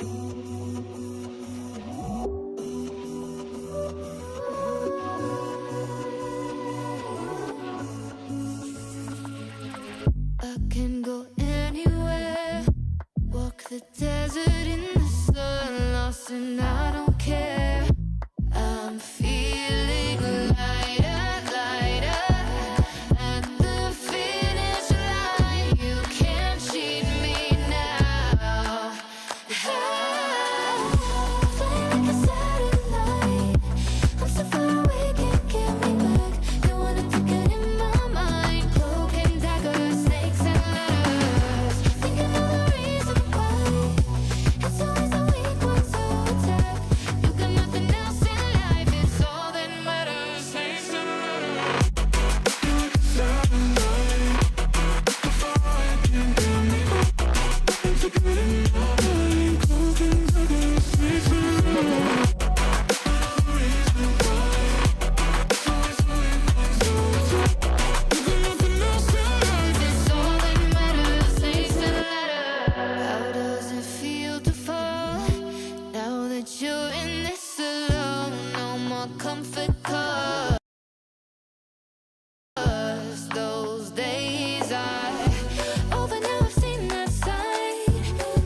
I can go anywhere, walk the desert in the sun, lost and I don't care. I'm feeling lighter, lighter. At the finish line, you can't cheat me now. Flying like a satellite, I'm so far away, can't get me back. You wanna take it in my mind, cloak and dagger, snakes and ladders. Thinking of the reason why it's always the weak ones who attack. You got nothing else in life, it's all that matters. Snakes and ladders. It's all that matters, snakes and ladders. How does it feel to fall now that you're in this alone? No more comfort cause those days are over now. I've seen that side.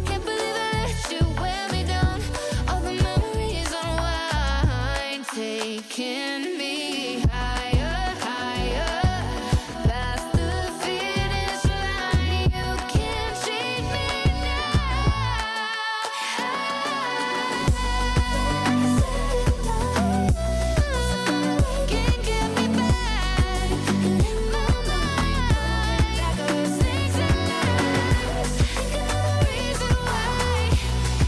Can't believe I let you wear me down. All the memories unwind, taking me higher, higher. Past the finish line, you can't cheat me now. Can't get me back in my mind. Daggers, snakes and ladders. Thinking of the reason why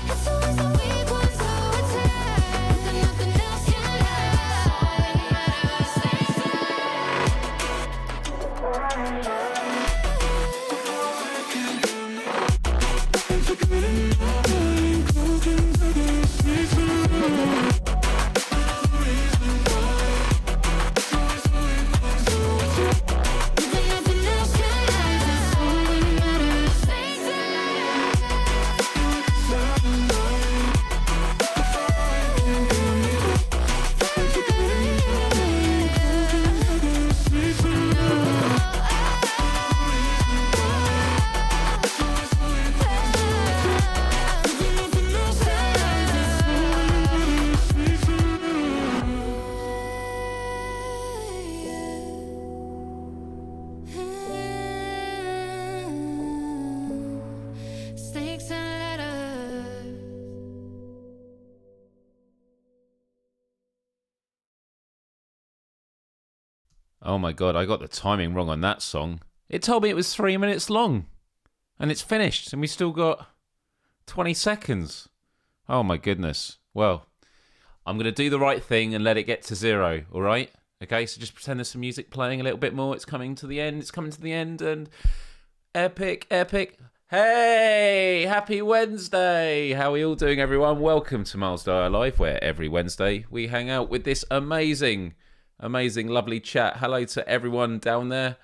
it's always the weak ones who attack. Got nothing else in life. All that matters, snakes and snakes and ladders. Oh my god, I got the timing wrong on that song. It told me it was 3 minutes long. And it's finished, and we still got 20 seconds. Oh my goodness. Well, I'm going to do the right thing and let it get to 0, alright? Okay, so just pretend there's some music playing a little bit more. It's coming to the end, and epic, epic. Hey, happy Wednesday. How are you all doing, everyone? Welcome to Myles Dyer Live, where every Wednesday we hang out with this amazing, lovely chat. Hello to everyone down there.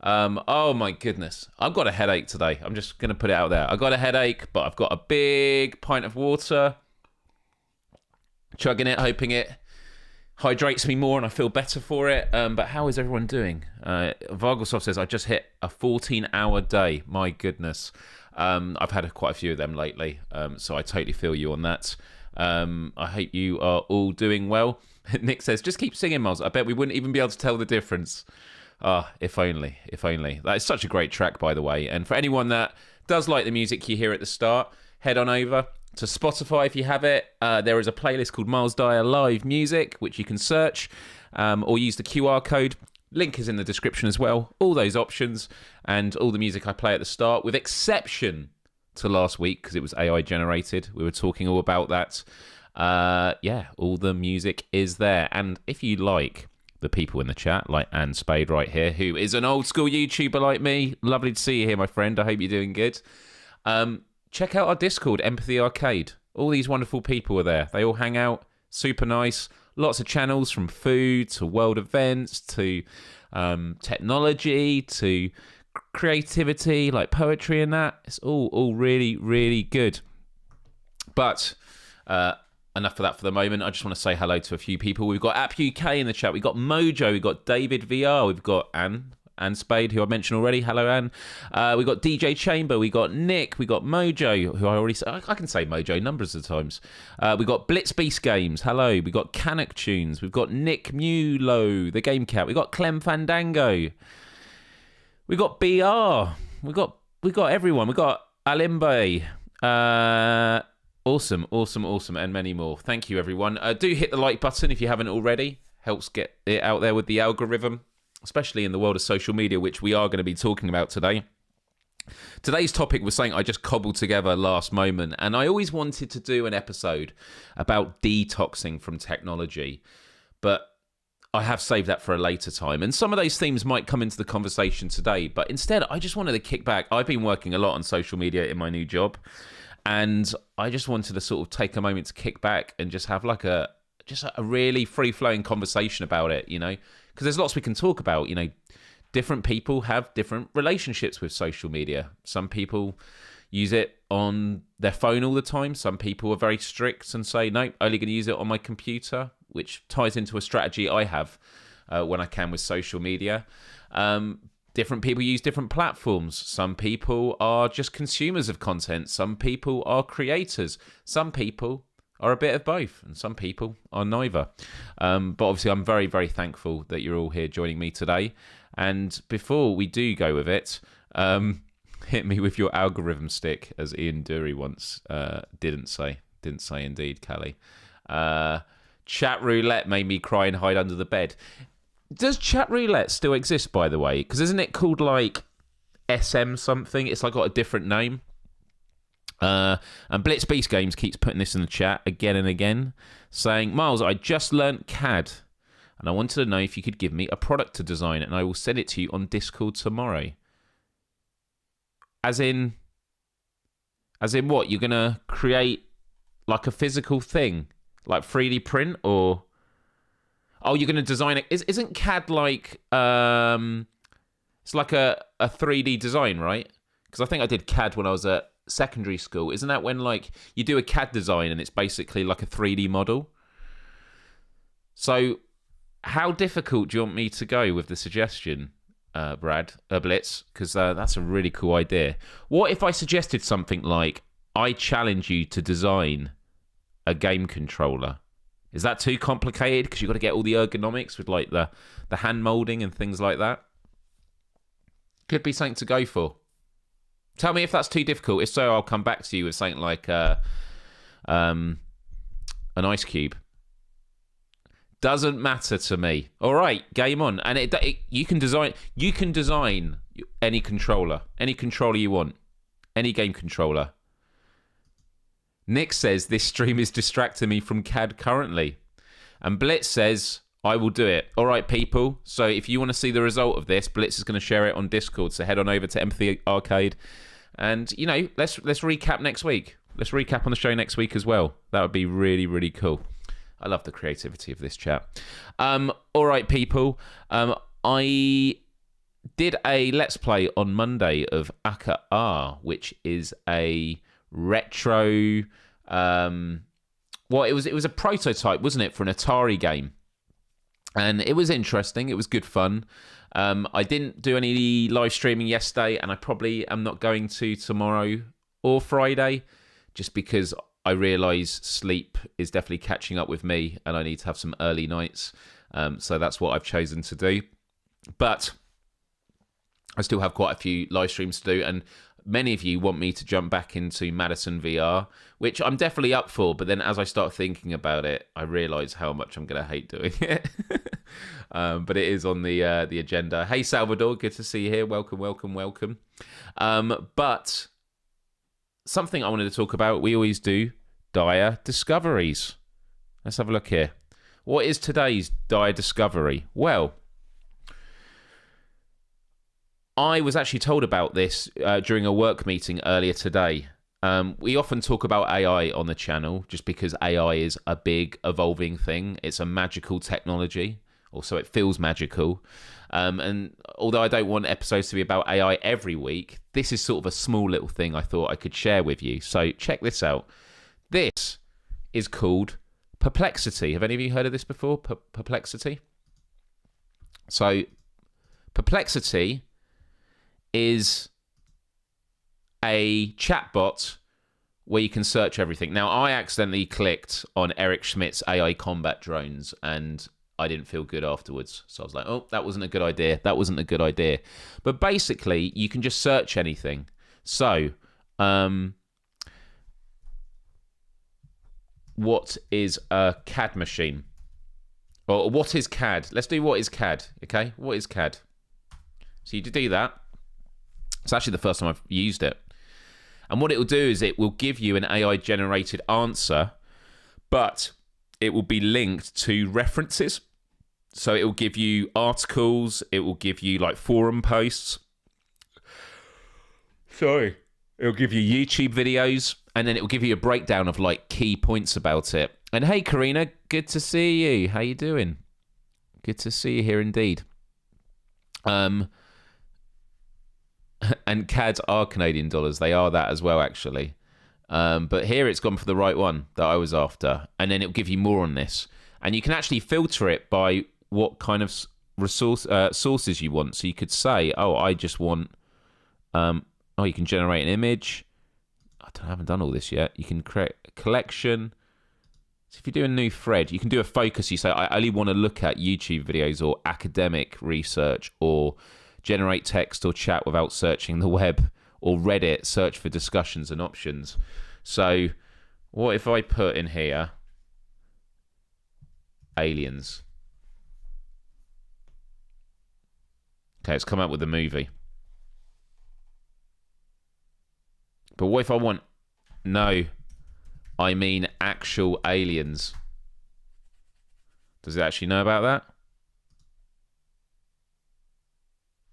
Oh my goodness, I've got a headache today. I'm just going to put it out there. I've got a headache, but I've got a big pint of water. Chugging it, hoping it hydrates me more and I feel better for it. But how is everyone doing? Varglesoft says, I just hit a 14-hour day. My goodness. I've had quite a few of them lately, so I totally feel you on that. I hope you are all doing well. Nick says, just keep singing, Myles. I bet we wouldn't even be able to tell the difference. If only, if only. That is such a great track, by the way. And for anyone that does like the music you hear at the start, head on over to Spotify if you have it. There is a playlist called Myles Dyer Live Music, which you can search or use the QR code. Link is in the description as well. All those options and all the music I play at the start, with exception to last week because it was AI generated. We were talking all about that. Yeah, all the music is there. And if you like the people in the chat, like Anne Spade right here, who is an old school YouTuber like me, lovely to see you here, my friend. I hope you're doing good. Check out our Discord, Empathy Arcade. All these wonderful people are there. They all hang out, super nice. Lots of channels, from food to world events to technology to creativity, like poetry and that. It's all really, really good. But enough of that for the moment. I just want to say hello to a few people. We've got App UK in the chat. We've got Mojo. We've got David VR. We've got Anne Spade, who I mentioned already. Hello, Anne. We got DJ Chamber. We got Nick. We got Mojo, who I already said. I can say Mojo numbers of times. We got Blitz Beast Games. Hello. We got Canuck Tunes. We've got Nick Mulo, the Game Cat. We got Clem Fandango. We got BR. We got everyone. We got Alimbe. Awesome, and many more. Thank you, everyone. Do hit the like button if you haven't already. Helps get it out there with the algorithm, especially in the world of social media, which we are going to be talking about today. Today's topic was something I just cobbled together last moment, and I always wanted to do an episode about detoxing from technology, but I have saved that for a later time. And some of those themes might come into the conversation today, but instead, I just wanted to kick back. I've been working a lot on social media in my new job, and I just wanted to sort of take a moment to kick back and just have like a really free-flowing conversation about it, you know, because there's lots we can talk about. You know, different people have different relationships with social media. Some people use it on their phone all the time. Some people are very strict and say, no, only going to use it on my computer, which ties into a strategy I have when I can with social media. Different people use different platforms. Some people are just consumers of content. Some people are creators. Some people are a bit of both, and some people are neither. But obviously, I'm very, very thankful that you're all here joining me today. And before we do go with it, hit me with your algorithm stick, as Ian Dury once didn't say indeed, Callie. Chat roulette made me cry and hide under the bed. Does chat roulette still exist, by the way? Because isn't it called like SM something? It's like got a different name. And Blitz Beast Games keeps putting this in the chat again and again, saying, Myles, I just learnt CAD, and I wanted to know if you could give me a product to design, and I will send it to you on Discord tomorrow. As in what? You're going to create like a physical thing, like 3D print, or... Oh, you're going to design it. Isn't CAD like... it's like a 3D design, right? Because I think I did CAD when I was at secondary school. Isn't that when like you do a CAD design and it's basically like a 3D model? So how difficult do you want me to go with the suggestion, Blitz? Because that's a really cool idea. What if I suggested something like, I challenge you to design a game controller? Is that too complicated? Because you've got to get all the ergonomics with like the hand molding and things like that. Could be something to go for. Tell me if that's too difficult. If so, I'll come back to you with something like an ice cube. Doesn't matter to me. All right, game on. And you can design any controller you want, any game controller. Nick says this stream is distracting me from CAD currently, and Blitz says I will do it. All right, people. So if you want to see the result of this, Blitz is going to share it on Discord. So head on over to Empathy Arcade, and you know, let's recap next week. Let's recap on the show next week as well. That would be really, really cool. I love the creativity of this chat. All right, people. I did a Let's Play on Monday of Aka R, which is a retro. It was a prototype, wasn't it, for an Atari game? And it was interesting. It was good fun. I didn't do any live streaming yesterday, and I probably am not going to tomorrow or Friday, just because I realise sleep is definitely catching up with me, and I need to have some early nights. So that's what I've chosen to do. But I still have quite a few live streams to do, and many of you want me to jump back into Madison VR, which I'm definitely up for. But then as I start thinking about it, I realise how much I'm going to hate doing it. But it is on the agenda. Hey, Salvador, good to see you here. Welcome. But something I wanted to talk about, we always do, Dyer discoveries. Let's have a look here. What is today's Dyer discovery? Well, I was actually told about this during a work meeting earlier today. We often talk about AI on the channel just because AI is a big evolving thing. It's a magical technology. Also, it feels magical. And although I don't want episodes to be about AI every week, this is sort of a small little thing I thought I could share with you. So check this out. This is called Perplexity. Have any of you heard of this before? Perplexity? So, Perplexity is a chatbot where you can search everything. Now, I accidentally clicked on Eric Schmidt's AI combat drones, and I didn't feel good afterwards. So I was like, oh, that wasn't a good idea. That wasn't a good idea. But basically, you can just search anything. So, what is a CAD machine? Or what is CAD? Let's do what is CAD, okay? What is CAD? So you do that. It's actually the first time I've used it. And what it will do is it will give you an AI-generated answer, but it will be linked to references. So it will give you articles. It will give you like forum posts. Sorry. It'll give you YouTube videos, and then it will give you a breakdown of like key points about it. And hey, Karina, good to see you. How you doing? Good to see you here indeed. And CADs are Canadian dollars. They are that as well, actually. But here it's gone for the right one that I was after. And then it'll give you more on this. And you can actually filter it by what kind of sources you want. So you could say, oh, I just want... you can generate an image. I haven't done all this yet. You can create a collection. So if you do a new thread, you can do a focus. You say, I only want to look at YouTube videos or academic research, or generate text or chat without searching the web, or Reddit, search for discussions and options. So what if I put in here aliens? Okay, it's come up with a movie. But what if I want... No, I mean actual aliens. Does it actually know about that?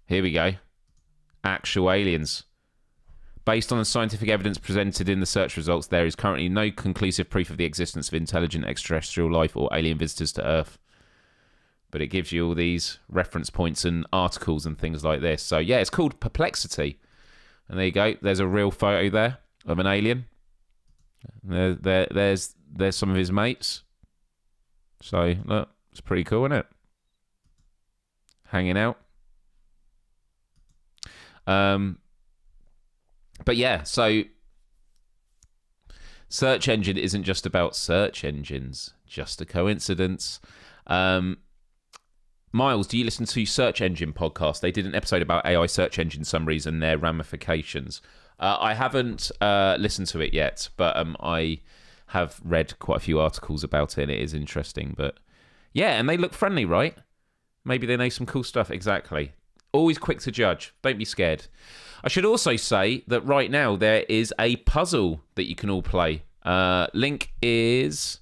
Here we go. Actual aliens. Based on the scientific evidence presented in the search results, there is currently no conclusive proof of the existence of intelligent extraterrestrial life or alien visitors to Earth. But it gives you all these reference points and articles and things like this. So yeah, it's called Perplexity. And there you go. There's a real photo there of an alien. There's some of his mates. So look, it's pretty cool, isn't it? Hanging out. But yeah, so search engine isn't just about search engines. Just a coincidence. Myles, do you listen to Search Engine Podcast? They did an episode about AI search engine summaries and their ramifications. I haven't listened to it yet, but I have read quite a few articles about it, and it is interesting. But yeah, and they look friendly, right? Maybe they know some cool stuff. Exactly. Always quick to judge. Don't be scared. I should also say that right now there is a puzzle that you can all play. Link is...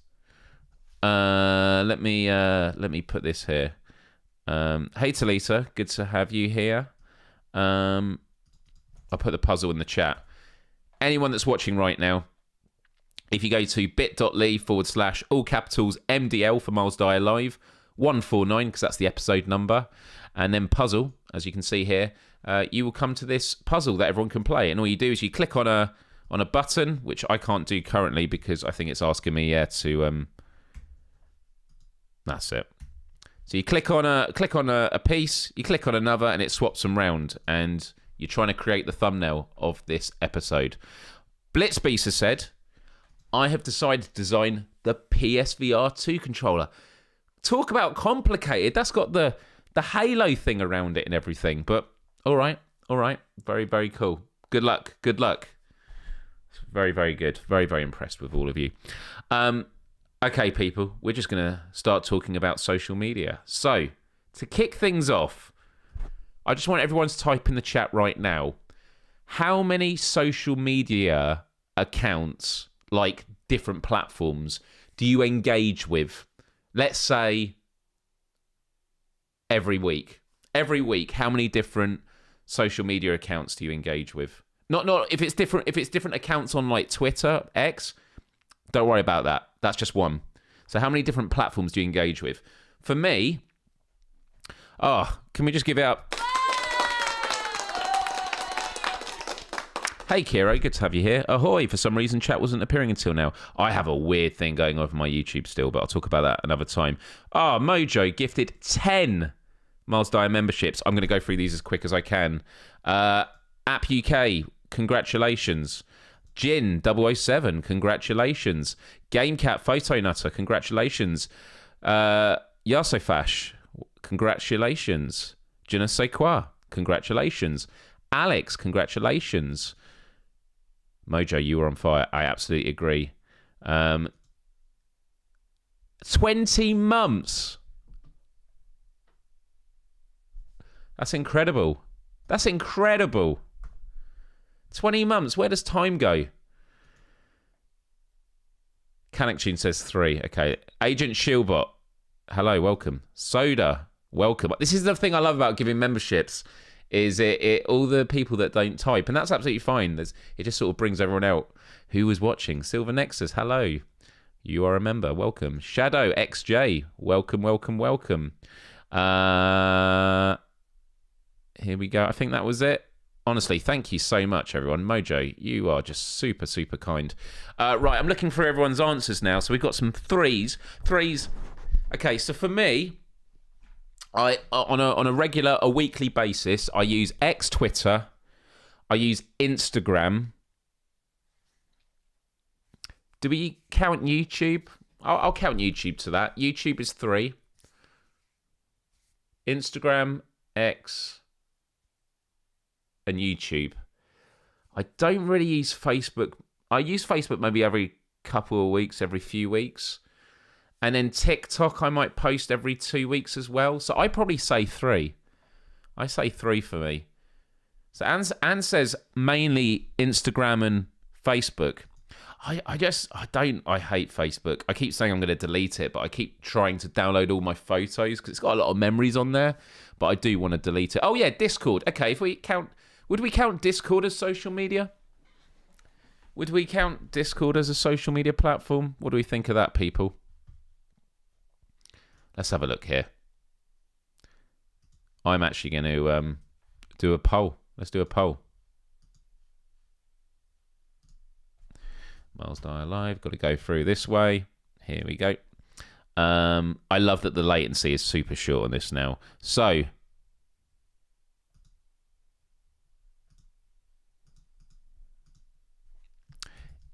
let me put this here. Hey Talita, good to have you here. I'll put the puzzle in the chat. Anyone that's watching right now, if you go to bit.ly/ all capitals MDL for Myles Dyer Live, 149, because that's the episode number, and then puzzle, as you can see here, you will come to this puzzle that everyone can play. And all you do is you click on a button, which I can't do currently because I think it's asking me to... That's it. So you click on a piece, you click on another, and it swaps them round, and you're trying to create the thumbnail of this episode. Blitzbeast has said, I have decided to design the PSVR 2 controller. Talk about complicated. That's got the Halo thing around it and everything. But all right. Very, very cool. Good luck. Very, very good. Very, very impressed with all of you. Okay, people, we're just going to start talking about social media. So, to kick things off, I just want everyone to type in the chat right now, how many social media accounts, like different platforms, do you engage with? Let's say every week. Every week, how many different social media accounts do you engage with? Not if it's different accounts on like Twitter, X, don't worry about that. That's just one. So how many different platforms do you engage with? For me, can we just give it up? Hey, Kiro, good to have you here. Ahoy, for some reason, chat wasn't appearing until now. I have a weird thing going on with my YouTube still, but I'll talk about that another time. Mojo gifted 10 Myles Dyer memberships. I'm going to go through these as quick as I can. App UK, congratulations. Jin 007, congratulations. GameCat Photo Nutter, congratulations. Yasofash, congratulations. Je ne sais quoi, congratulations. Alex, congratulations. Mojo, you were on fire. I absolutely agree. 20 months. That's incredible. That's incredible. 20 months. Where does time go? Canuck says 3. Okay. Agent Shieldbot. Hello, welcome. Soda, welcome. This is the thing I love about giving memberships, is it all the people that don't type, and that's absolutely fine. It just sort of brings everyone out who was watching. Silver Nexus, hello. You are a member. Welcome. Shadow XJ, welcome, welcome, welcome. Here we go. I think that was it. Honestly, thank you so much, everyone. Mojo, you are just super, super kind. Right, I'm looking for everyone's answers now. So we've got some threes. Okay, so for me, I on a weekly basis, I use X Twitter, I use Instagram. Do we count YouTube? I'll count YouTube to that. YouTube is 3. Instagram, X, and YouTube. I don't really use Facebook. I use Facebook maybe every couple of weeks, every few weeks. And then TikTok, I might post every 2 weeks as well. So I probably say 3. I say 3 for me. So Anne says mainly Instagram and Facebook. I hate Facebook. I keep saying I'm going to delete it, but I keep trying to download all my photos because it's got a lot of memories on there. But I do want to delete it. Oh yeah, Discord. Okay, would we count Discord as social media? Would we count Discord as a social media platform? What do we think of that, people? Let's have a look here. I'm actually going to do a poll. Let's do a poll. Myles Dyer Live. Got to go through this way. Here we go. I love that the latency is super short on this now. So,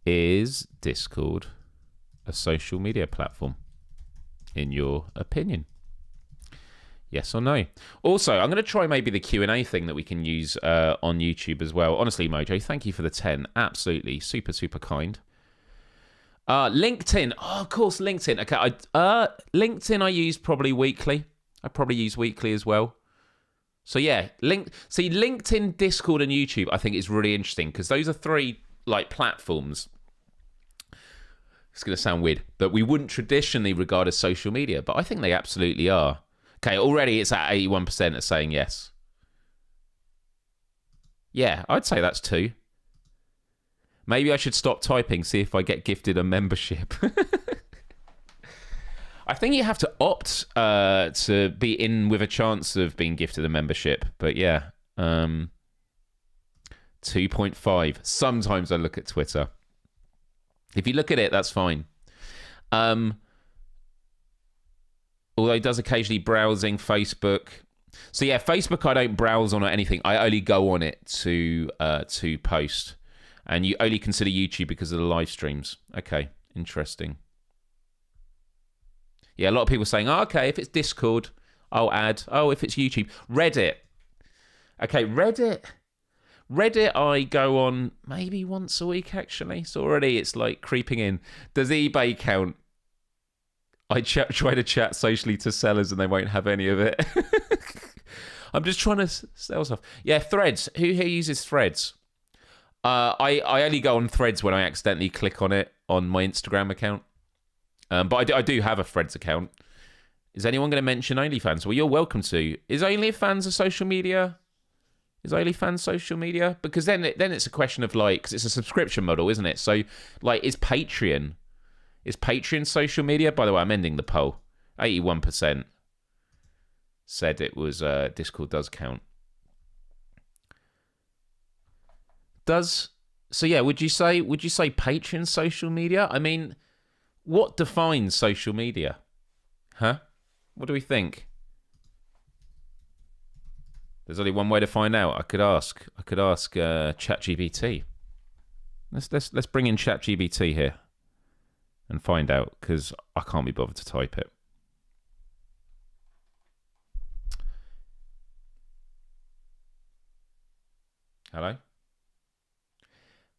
is Discord a social media platform, in your opinion? Yes or no? Also, I'm going to try maybe the Q&A thing that we can use on YouTube as well. Honestly, Mojo, thank you for the 10. Absolutely. Super, super kind. LinkedIn. Oh, of course, LinkedIn. Okay, LinkedIn I use probably weekly. I probably use weekly as well. So yeah, LinkedIn, Discord, and YouTube I think is really interesting because those are 3 like platforms. It's going to sound weird, but we wouldn't traditionally regard as social media, but I think they absolutely are. Okay, already it's at 81% of saying yes. Yeah, I'd say that's 2. Maybe I should stop typing, see if I get gifted a membership. I think you have to opt to be in with a chance of being gifted a membership. But yeah, 2.5. Sometimes I look at Twitter. If you look at it, that's fine. Although it does occasionally browsing Facebook. So yeah, Facebook I don't browse on or anything. I only go on it to post. And you only consider YouTube because of the live streams. Okay, interesting. Yeah, a lot of people saying, oh, okay, if it's Discord, I'll add. Oh, if it's YouTube. Reddit. Okay, Reddit I go on maybe once a week, actually. So already it's like creeping in. Does eBay count? I try to chat socially to sellers and they won't have any of it. I'm just trying to sell stuff. Yeah, Threads. Who here uses Threads? I only go on Threads when I accidentally click on it on my Instagram account. But I do have a Threads account. Is anyone going to mention OnlyFans? Well, you're welcome to. Is OnlyFans a social media? Is OnlyFans social media? Because then it's a question of like, because it's a subscription model, isn't it? So like, is Patreon social media? By the way, I'm ending the poll. 81% said it was Discord does count. Does So yeah, would you say Patreon social media? I mean, what defines social media? Huh? What do we think? There's only one way to find out. I could ask ChatGPT. Let's bring in ChatGPT here and find out, because I can't be bothered to type it. Hello.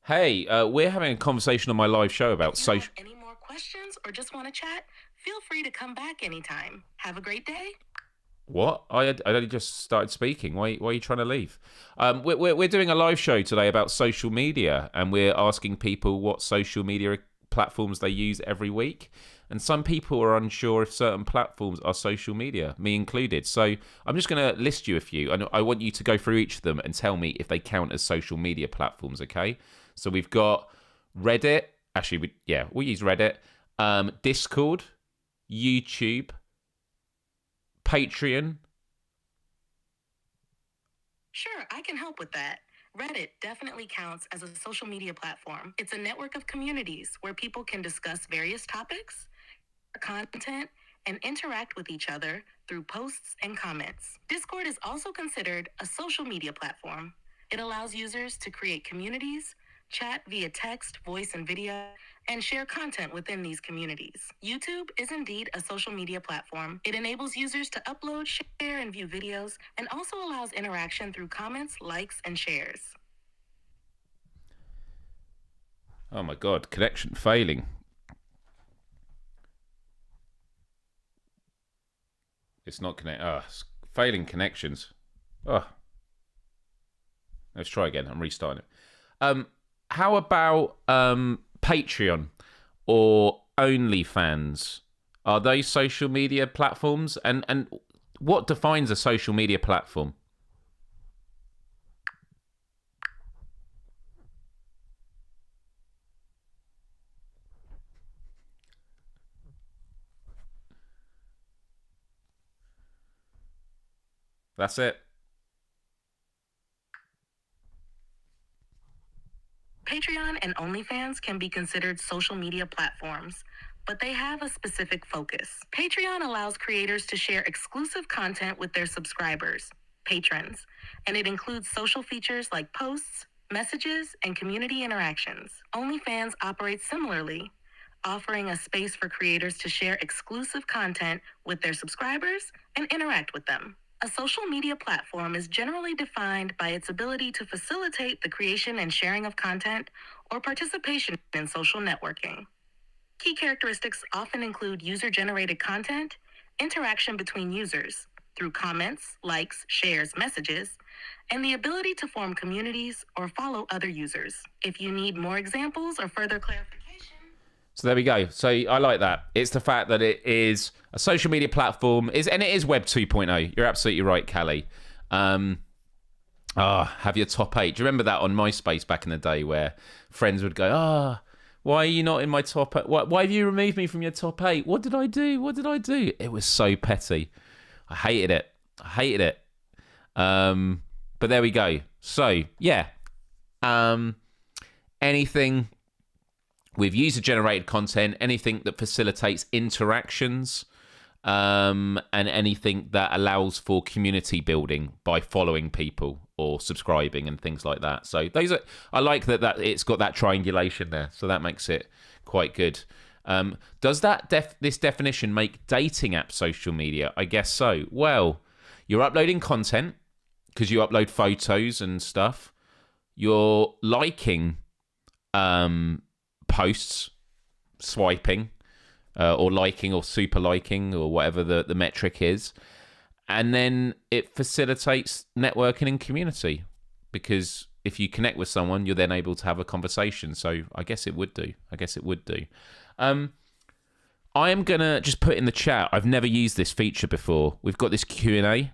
Hey, we're having a conversation on my live show about If you have social. any more questions or just want to chat, feel free to come back anytime. Have a great day. What? I only just started speaking. Why are you trying to leave? We're doing a live show today about social media, and we're asking people what social media platforms they use every week. And some people are unsure if certain platforms are social media, me included. So I'm just going to list you a few, and I want you to go through each of them and tell me if they count as social media platforms, okay? So we've got Reddit. Actually, we'll use Reddit. Discord, YouTube, Patreon. Sure, I can help with that. Reddit definitely counts as a social media platform. It's a network of communities where people can discuss various topics, content, and interact with each other through posts and comments. Discord is also considered a social media platform. It allows users to create communities, chat via text, voice, and video, and share content within these communities. YouTube is indeed a social media platform. It enables users to upload, share, and view videos, and also allows interaction through comments, likes, and shares. Oh my God, connection failing. It's not connect. It's failing connections. Oh, let's try again. I'm restarting it. How about Patreon or OnlyFans? Are those social media platforms? And what defines a social media platform? That's it. Patreon and OnlyFans can be considered social media platforms, but they have a specific focus. Patreon allows creators to share exclusive content with their subscribers, patrons, and it includes social features like posts, messages, and community interactions. OnlyFans operates similarly, offering a space for creators to share exclusive content with their subscribers and interact with them. A social media platform is generally defined by its ability to facilitate the creation and sharing of content or participation in social networking. Key characteristics often include user-generated content, interaction between users through comments, likes, shares, messages, and the ability to form communities or follow other users. If you need more examples or further clarification, So there we go. So I like that. It's the fact that it is a social media platform, and it is Web 2.0. You're absolutely right, Callie. Have your top 8. Do you remember that on MySpace back in the day where friends would go, why are you not in my top 8? Why have you removed me from your top 8? What did I do? What did I do? It was so petty. I hated it. But there we go. So, yeah. Anything with user-generated content, anything that facilitates interactions, and anything that allows for community building by following people or subscribing and things like that. So I like that it's got that triangulation there. So that makes it quite good. Does this definition make dating apps social media? I guess so. Well, you're uploading content because you upload photos and stuff. You're liking posts, swiping, or liking or super liking or whatever the metric is. And then it facilitates networking and community, because if you connect with someone, you're then able to have a conversation. So I guess it would do. I am going to just put in the chat, I've never used this feature before. We've got this Q&A.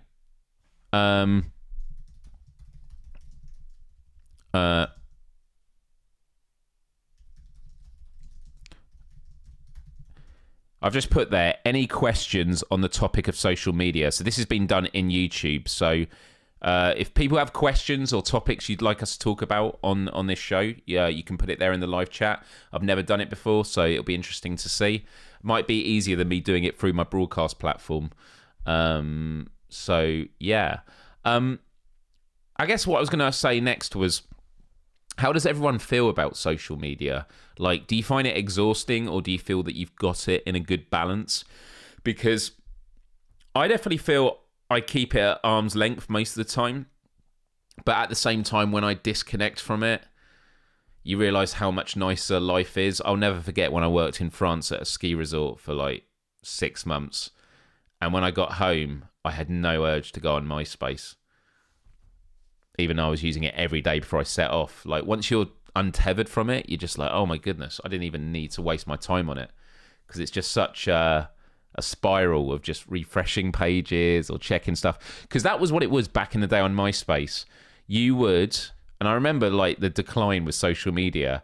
I've just put there, any questions on the topic of social media? So this has been done in YouTube. So If people have questions or topics you'd like us to talk about on this show, yeah, you can put it there in the live chat. I've never done it before, so it'll be interesting to see. Might be easier than me doing it through my broadcast platform. So yeah. I guess what I was going to say next was, how does everyone feel about social media? Like, do you find it exhausting, or do you feel that you've got it in a good balance? Because I definitely feel I keep it at arm's length most of the time. But at the same time, when I disconnect from it, you realise how much nicer life is. I'll never forget when I worked in France at a ski resort for like 6 months. And when I got home, I had no urge to go on MySpace, even though I was using it every day before I set off. Like, once you're untethered from it, you're just like, oh my goodness, I didn't even need to waste my time on it, because it's just such a spiral of just refreshing pages or checking stuff. Because that was what it was back in the day on MySpace. You would, and I remember like the decline with social media,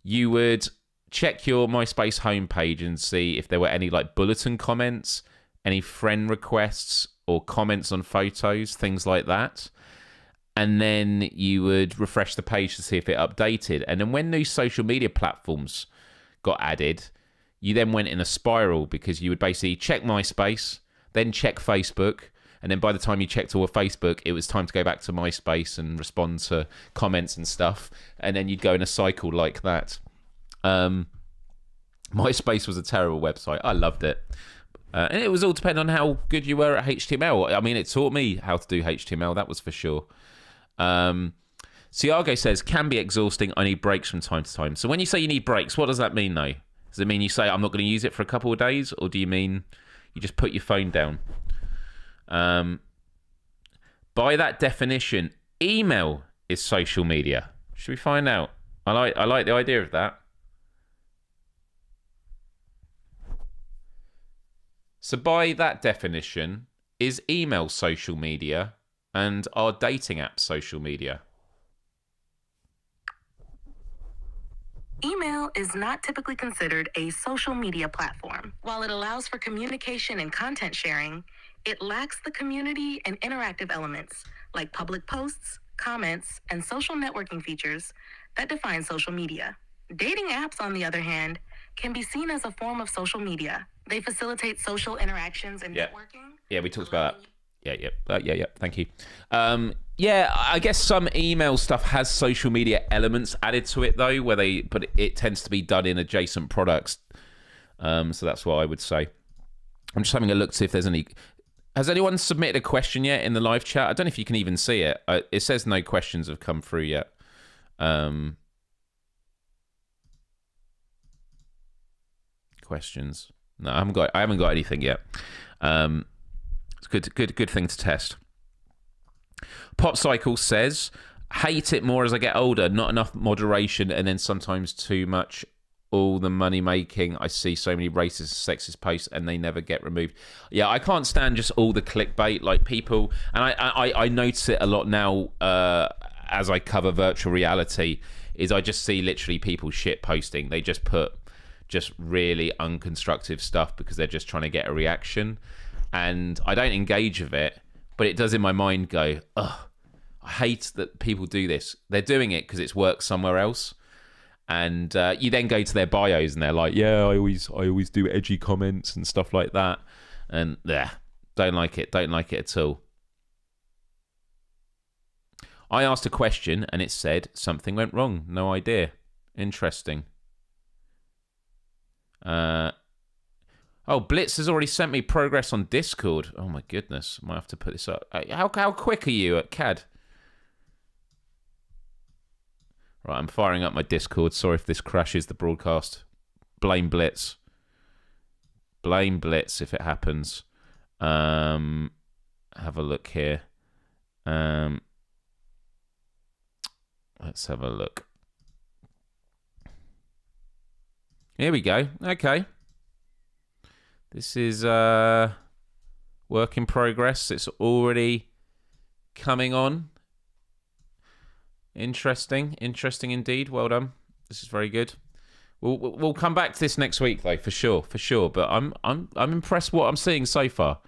you would check your MySpace homepage and see if there were any like bulletin comments, any friend requests or comments on photos, things like that. And then you would refresh the page to see if it updated. And then when new social media platforms got added, you then went in a spiral, because you would basically check MySpace, then check Facebook, and then by the time you checked all of Facebook, it was time to go back to MySpace and respond to comments and stuff. And then you'd go in a cycle like that. MySpace was a terrible website. I loved it. And it was all depending on how good you were at HTML. I mean, it taught me how to do HTML, that was for sure. Ciago says, can be exhausting. I need breaks from time to time. So when you say you need breaks, what does that mean, though? Does it mean you say, I'm not going to use it for a couple of days? Or do you mean you just put your phone down? By that definition, email is social media. Should we find out? I like the idea of that. So by that definition, is email social media, and are dating apps social media? Email is not typically considered a social media platform. While it allows for communication and content sharing, it lacks the community and interactive elements like public posts, comments, and social networking features that define social media. Dating apps, on the other hand, can be seen as a form of social media. They facilitate social interactions and networking. Yeah, we talked about that. Yeah. Thank you. Yeah, I guess some email stuff has social media elements added to it, though, but it tends to be done in adjacent products. So that's what I would say. I'm just having a look to see if there's any. Has anyone submitted a question yet in the live chat? I don't know if you can even see it. It says no questions have come through yet. Questions? No, I haven't got anything yet. It's good thing to test. Pop Cycle says, hate it more as I get older. Not enough moderation, and then sometimes too much. All the money making. I see so many racist, sexist posts, and they never get removed. Yeah, I can't stand just all the clickbait. Like people, and I notice it a lot now as I cover virtual reality. Is I just see literally people shit posting. They just put just really unconstructive stuff because they're just trying to get a reaction, and I don't engage with it, but it does in my mind go, ugh, I hate that people do this. They're doing it because it's worked somewhere else. And you then go to their bios and they're like, yeah, I always do edgy comments and stuff like that. And don't like it at all. I asked a question and it said something went wrong. No idea. Interesting. Oh, Blitz has already sent me progress on Discord. Oh my goodness. I might have to put this up. How quick are you at CAD? Right, I'm firing up my Discord. Sorry if this crashes the broadcast. Blame Blitz. Blame Blitz if it happens. Have a look here. Let's have a look. Here we go. Okay. This is work in progress. It's already coming on. Interesting indeed. Well done. This is very good. We'll come back to this next week though, for sure. But I'm impressed with what I'm seeing so far.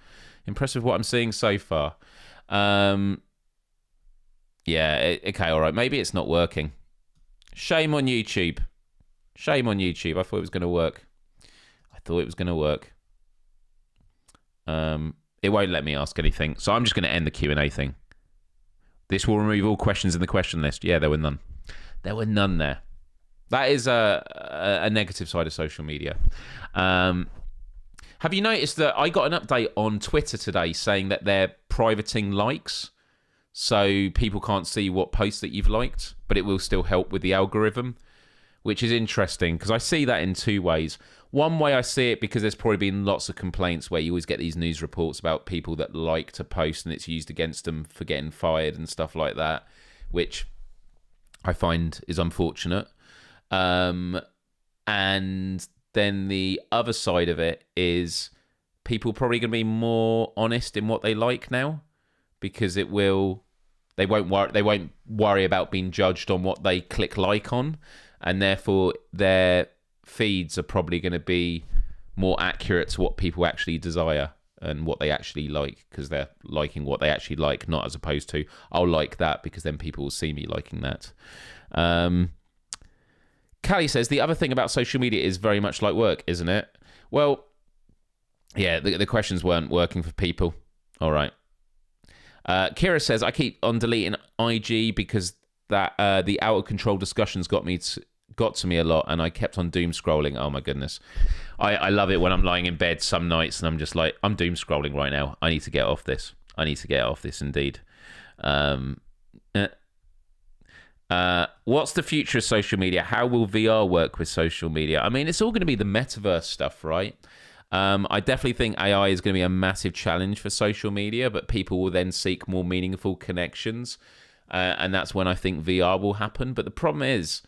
Yeah, okay, all right. Maybe it's not working. Shame on YouTube. Shame on YouTube. I thought it was going to work. It won't let me ask anything, so I'm just going to end the Q&A thing. This will remove all questions in the question list. Yeah, there were none. There were none there. That is a negative side of social media. Have you noticed that I got an update on Twitter today saying that they're privating likes, so people can't see what posts that you've liked, but it will still help with the algorithm, which is interesting because I see that in two ways. One way I see it because there's probably been lots of complaints where you always get these news reports about people that like to post and it's used against them for getting fired and stuff like that, which I find is unfortunate. And then the other side of it is people probably going to be more honest in what they like now, because they won't worry about being judged on what they click like on, and therefore their feeds are probably going to be more accurate to what people actually desire and what they actually like, because they're liking what they actually like, not as opposed to I'll like that because then people will see me liking that. Callie says the other thing about social media is very much like work, isn't it? Well, yeah, the questions weren't working for people. All right. Kira says I keep on deleting IG because that the out of control discussions got to me a lot, and I kept on doom scrolling. Oh my goodness, I love it when I'm lying in bed some nights and I'm just like, I'm doom scrolling right now. I need to get off this. Indeed. What's the future of social media? How will VR work with social media? I mean, it's all going to be the metaverse stuff, right? I definitely think AI is going to be a massive challenge for social media, but people will then seek more meaningful connections. And that's when I think VR will happen. But the problem is,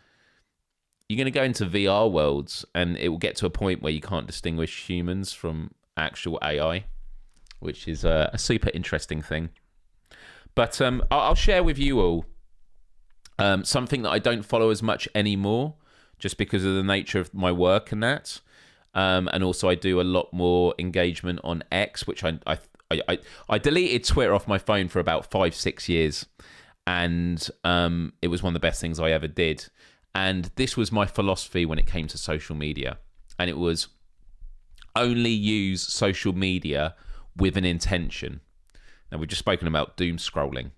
you're going to go into VR worlds and it will get to a point where you can't distinguish humans from actual AI, which is a super interesting thing. But I'll share with you all something that I don't follow as much anymore, just because of the nature of my work and that. And also I do a lot more engagement on X, which I deleted Twitter off my phone for about 5-6 years. And it was one of the best things I ever did. And this was my philosophy when it came to social media. And it was only use social media with an intention. Now, we've just spoken about doom scrolling.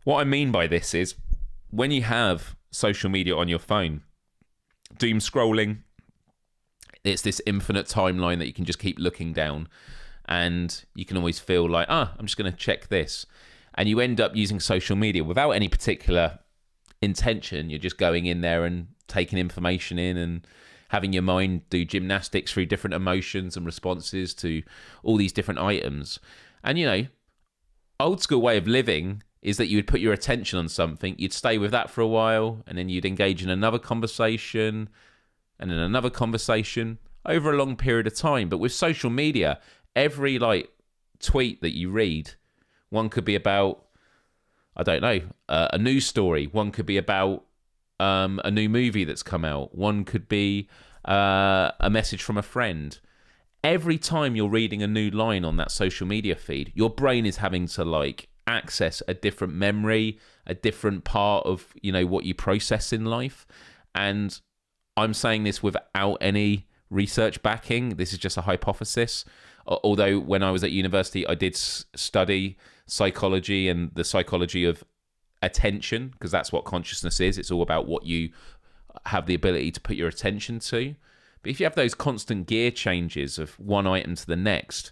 What I mean by this is, when you have social media on your phone, doom scrolling, it's this infinite timeline that you can just keep looking down, and you can always feel like, I'm just going to check this. And you end up using social media without any particular intention. You're just going in there and taking information in and having your mind do gymnastics through different emotions and responses to all these different items. And, old school way of living is that you would put your attention on something, you'd stay with that for a while, and then you'd engage in another conversation, and then another conversation over a long period of time. But with social media, every tweet that you read, one could be about, I don't know, a news story. One could be about a new movie that's come out. One could be a message from a friend. Every time you're reading a new line on that social media feed, your brain is having to access a different memory, a different part of, what you process in life. And I'm saying this without any research backing. This is just a hypothesis. Although when I was at university, I did study psychology and the psychology of attention, because that's what consciousness is. It's all about what you have the ability to put your attention to. But if you have those constant gear changes of one item to the next,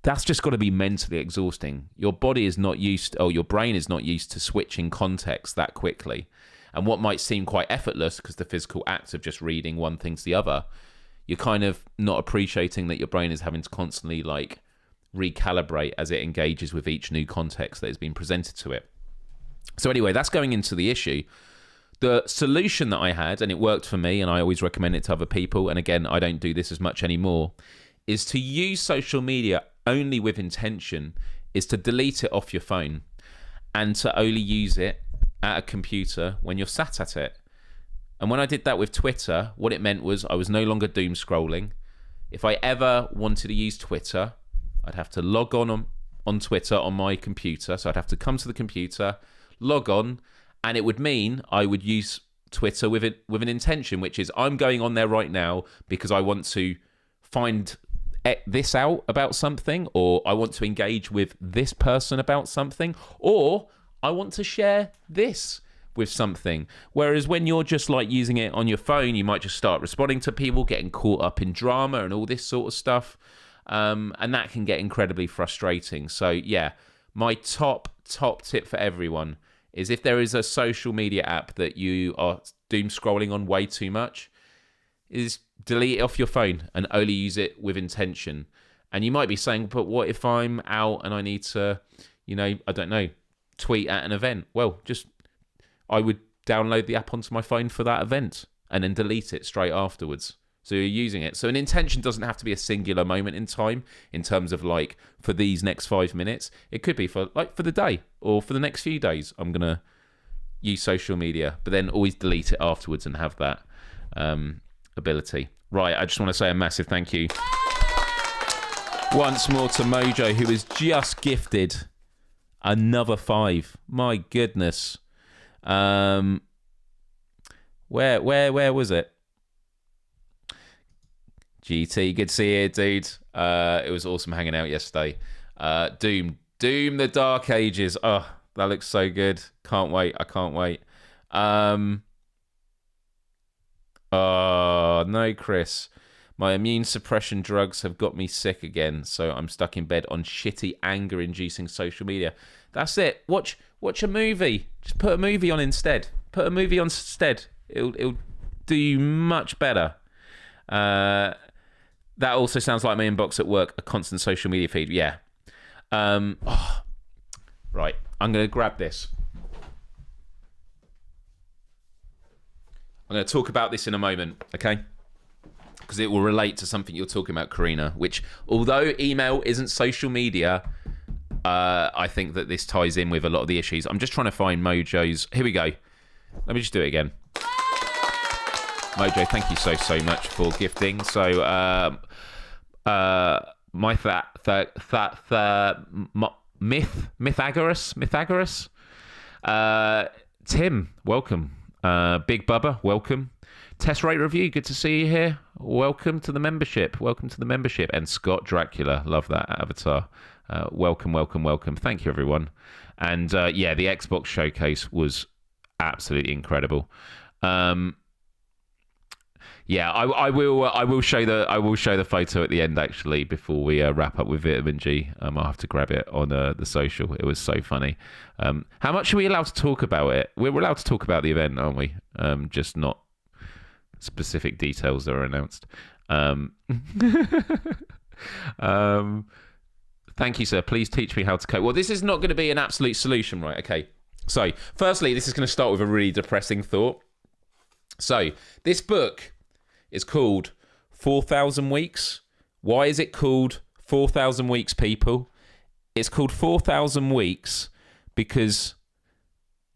that's just got to be mentally exhausting. Your body is not used, or your brain is not used to switching context that quickly. And what might seem quite effortless, because the physical act of just reading one thing to the other, you're kind of not appreciating that your brain is having to constantly recalibrate as it engages with each new context that has been presented to it. So anyway, that's going into the issue. The solution that I had, and it worked for me, and I always recommend it to other people, and again, I don't do this as much anymore, is to use social media only with intention, is to delete it off your phone and to only use it at a computer when you're sat at it. And when I did that with Twitter, what it meant was I was no longer doom scrolling. If I ever wanted to use Twitter, I'd have to log on Twitter on my computer. So I'd have to come to the computer, log on, and it would mean I would use Twitter with an intention, which is I'm going on there right now because I want to find this out about something, or I want to engage with this person about something, or I want to share this with something. Whereas when you're just like using it on your phone, you might just start responding to people, getting caught up in drama and all this sort of stuff. And that can get incredibly frustrating. So yeah, my top tip for everyone is if there is a social media app that you are doom scrolling on way too much, is delete it off your phone and only use it with intention. And you might be saying, but what if I'm out and I need to, I don't know, tweet at an event? Well, I would download the app onto my phone for that event and then delete it straight afterwards. So you're using it. So an intention doesn't have to be a singular moment in time in terms of like for these next 5 minutes. It could be for the day or for the next few days. I'm going to use social media, but then always delete it afterwards and have that ability. Right. I just want to say a massive thank you once more to Mojo, who has just gifted another 5. My goodness. Where was it? GT, good to see you, dude. It was awesome hanging out yesterday. Doom, the Dark Ages. Oh, that looks so good. Can't wait. I can't wait. Oh, no, Chris. My immune suppression drugs have got me sick again, so I'm stuck in bed on shitty anger-inducing social media. That's it. Watch a movie. Just put a movie on instead. It'll do you much better. That also sounds like my inbox at work, a constant social media feed. Yeah. Right. I'm going to grab this. I'm going to talk about this in a moment, okay? Because it will relate to something you're talking about, Karina, which, although email isn't social media, I think that this ties in with a lot of the issues. I'm just trying to find Mojo's... Here we go. Let me just do it again. Mojo, thank you so much for gifting. So, Mythagoras, Tim, welcome. Big Bubba, welcome. Test Rate Review, good to see you here. Welcome to the membership. And Scott Dracula, love that avatar. Welcome. Thank you, everyone. And yeah, the Xbox showcase was absolutely incredible. Yeah, I will show the photo at the end actually before we wrap up with Vitamin G. I'll have to grab it on the social. It was so funny. How much are we allowed to talk about it? We're allowed to talk about the event, aren't we? Just not specific details that are announced. Thank you, sir. Please teach me how to cope. Well, this is not going to be an absolute solution, right? Okay. So, firstly, this is going to start with a really depressing thought. So, this book is called 4,000 Weeks. Why is it called 4,000 Weeks, people? It's called 4,000 Weeks because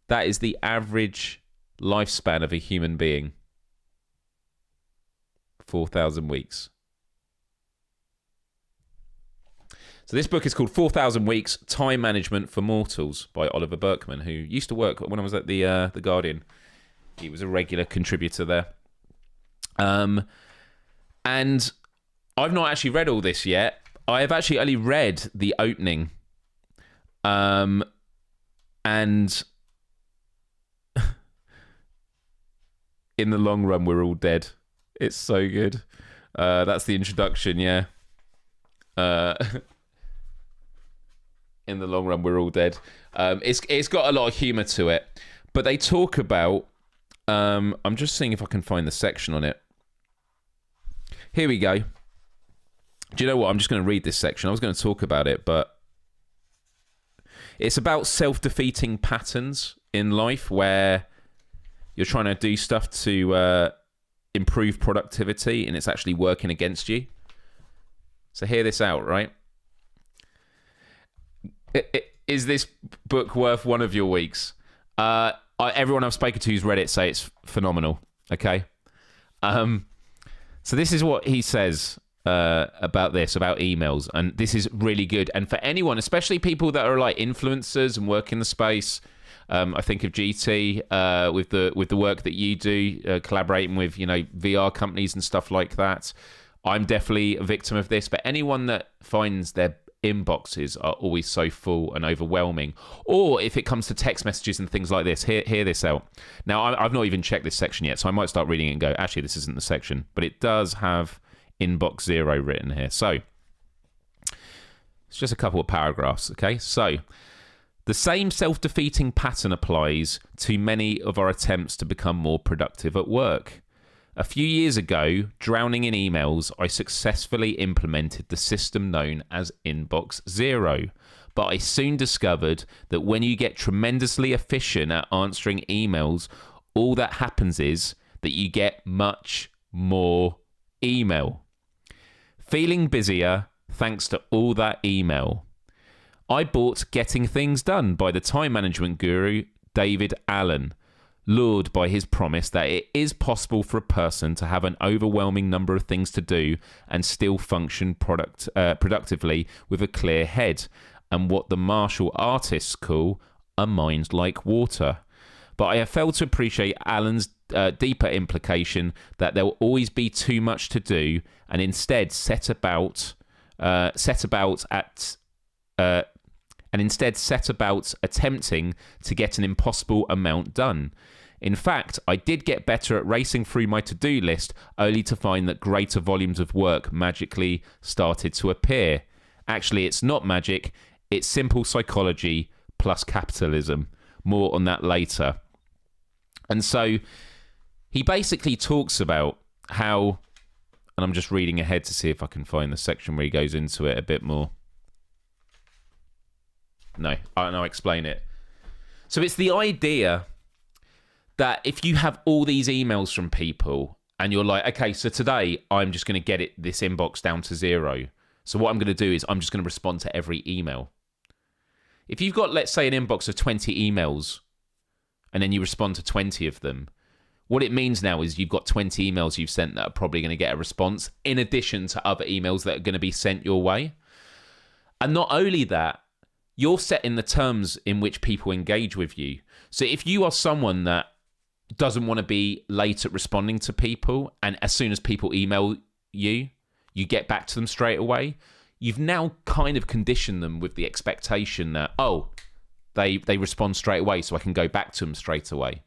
that is the average lifespan of a human being. 4,000 weeks. So this book is called 4,000 Weeks, Time Management for Mortals by Oliver Burkeman, who used to work when I was at the Guardian. He was a regular contributor there. And I've not actually read all this yet. I have actually only read the opening. And in the long run, we're all dead. It's so good. That's the introduction, yeah. In the long run, we're all dead. It's got a lot of humour to it. But they talk about... I'm just seeing if I can find the section on it. Here we go. Do you know what? I'm just going to read this section. I was going to talk about it, but it's about self-defeating patterns in life where you're trying to do stuff to improve productivity and it's actually working against you. So hear this out, right? Is this book worth one of your weeks? Everyone I've spoken to who's read it say it's phenomenal. Okay. So this is what he says about emails, and this is really good. And for anyone, especially people that are like influencers and work in the space, I think of GT with the work that you do, collaborating with VR companies and stuff like that. I'm definitely a victim of this, but anyone that finds their inboxes are always so full and overwhelming, or if it comes to text messages and things like this, hear this out. Now, I've not even checked this section yet, so I might start reading it and go, actually, this isn't the section, but it does have inbox 0 written here. So it's just a couple of paragraphs, okay? So the same self-defeating pattern applies to many of our attempts to become more productive at work. A few years ago, drowning in emails, I successfully implemented the system known as Inbox 0. But I soon discovered that when you get tremendously efficient at answering emails, all that happens is that you get much more email. Feeling busier thanks to all that email. I bought Getting Things Done by the time management guru David Allen, lured by his promise that it is possible for a person to have an overwhelming number of things to do and still function productively with a clear head, and what the martial artists call a mind like water. But I have failed to appreciate Allen's deeper implication that there will always be too much to do, and instead set about attempting to get an impossible amount done. In fact, I did get better at racing through my to-do list, only to find that greater volumes of work magically started to appear. Actually, it's not magic, it's simple psychology plus capitalism. More on that later. And so he basically talks about how, and I'm just reading ahead to see if I can find the section where he goes into it a bit more. No, I'll explain it. So it's the idea that if you have all these emails from people and you're like, okay, so today I'm just going to get this inbox down to 0. So what I'm going to do is I'm just going to respond to every email. If you've got, let's say, an inbox of 20 emails and then you respond to 20 of them, what it means now is you've got 20 emails you've sent that are probably going to get a response, in addition to other emails that are going to be sent your way. And not only that, you're setting the terms in which people engage with you. So if you are someone that doesn't want to be late at responding to people, and as soon as people email you, you get back to them straight away, you've now kind of conditioned them with the expectation that, oh, they respond straight away, so I can go back to them straight away.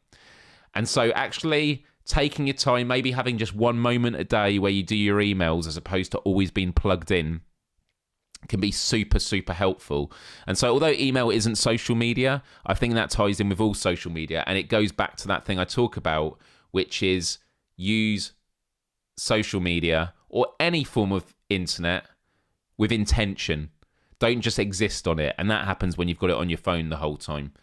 And so actually taking your time, maybe having just one moment a day where you do your emails as opposed to always being plugged in, can be super, super helpful. And so although email isn't social media, I think that ties in with all social media. And it goes back to that thing I talk about, which is use social media or any form of internet with intention. Don't just exist on it. And that happens when you've got it on your phone the whole time.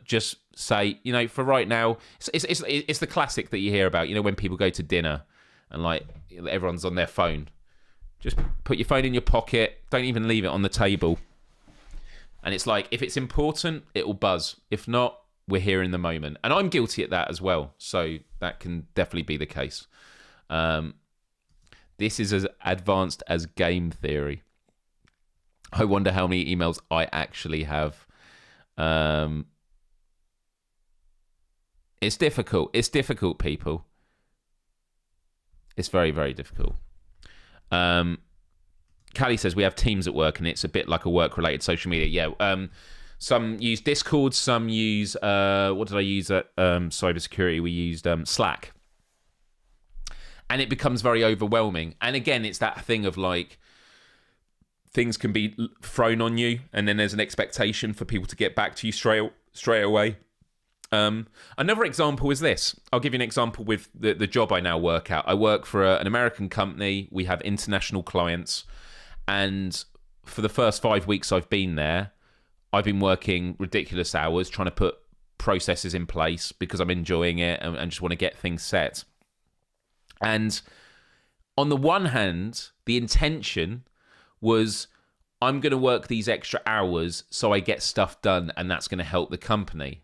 Just say, for right now, it's the classic that you hear about, when people go to dinner and like everyone's on their phone. Just put your phone in your pocket. Don't even leave it on the table. And it's like, if it's important, it will buzz. If not, we're here in the moment. And I'm guilty at that as well. So that can definitely be the case. This is as advanced as game theory. I wonder how many emails I actually have. It's difficult. It's difficult, people. It's very, very difficult. Callie says we have Teams at work and it's a bit like a work-related social media. Yeah. Some use Discord, some use what did I use at cybersecurity? We used Slack, and it becomes very overwhelming. And again, it's that thing of like things can be thrown on you, and then there's an expectation for people to get back to you straight away. Another example is this. I'll give you an example with the job I now work at. I work for an American company. We have international clients. And for the first 5 weeks I've been there, I've been working ridiculous hours trying to put processes in place because I'm enjoying it and just want to get things set. And on the one hand, the intention was I'm going to work these extra hours so I get stuff done, and that's going to help the company.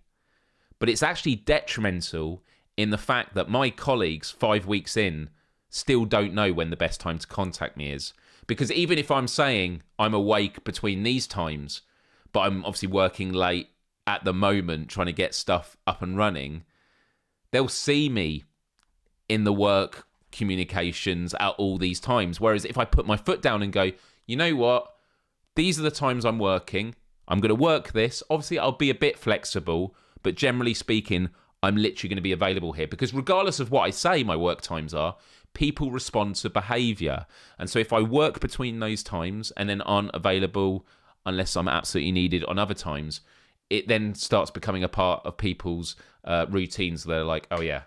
But it's actually detrimental in the fact that my colleagues 5 weeks in still don't know when the best time to contact me is. Because even if I'm saying I'm awake between these times, but I'm obviously working late at the moment trying to get stuff up and running, they'll see me in the work communications at all these times. Whereas if I put my foot down and go, you know what, these are the times I'm working, I'm going to work this. Obviously, I'll be a bit flexible, but generally speaking, I'm literally going to be available here. Because regardless of what I say my work times are, people respond to behaviour. And so if I work between those times and then aren't available unless I'm absolutely needed on other times, it then starts becoming a part of people's routines. They're like, oh yeah,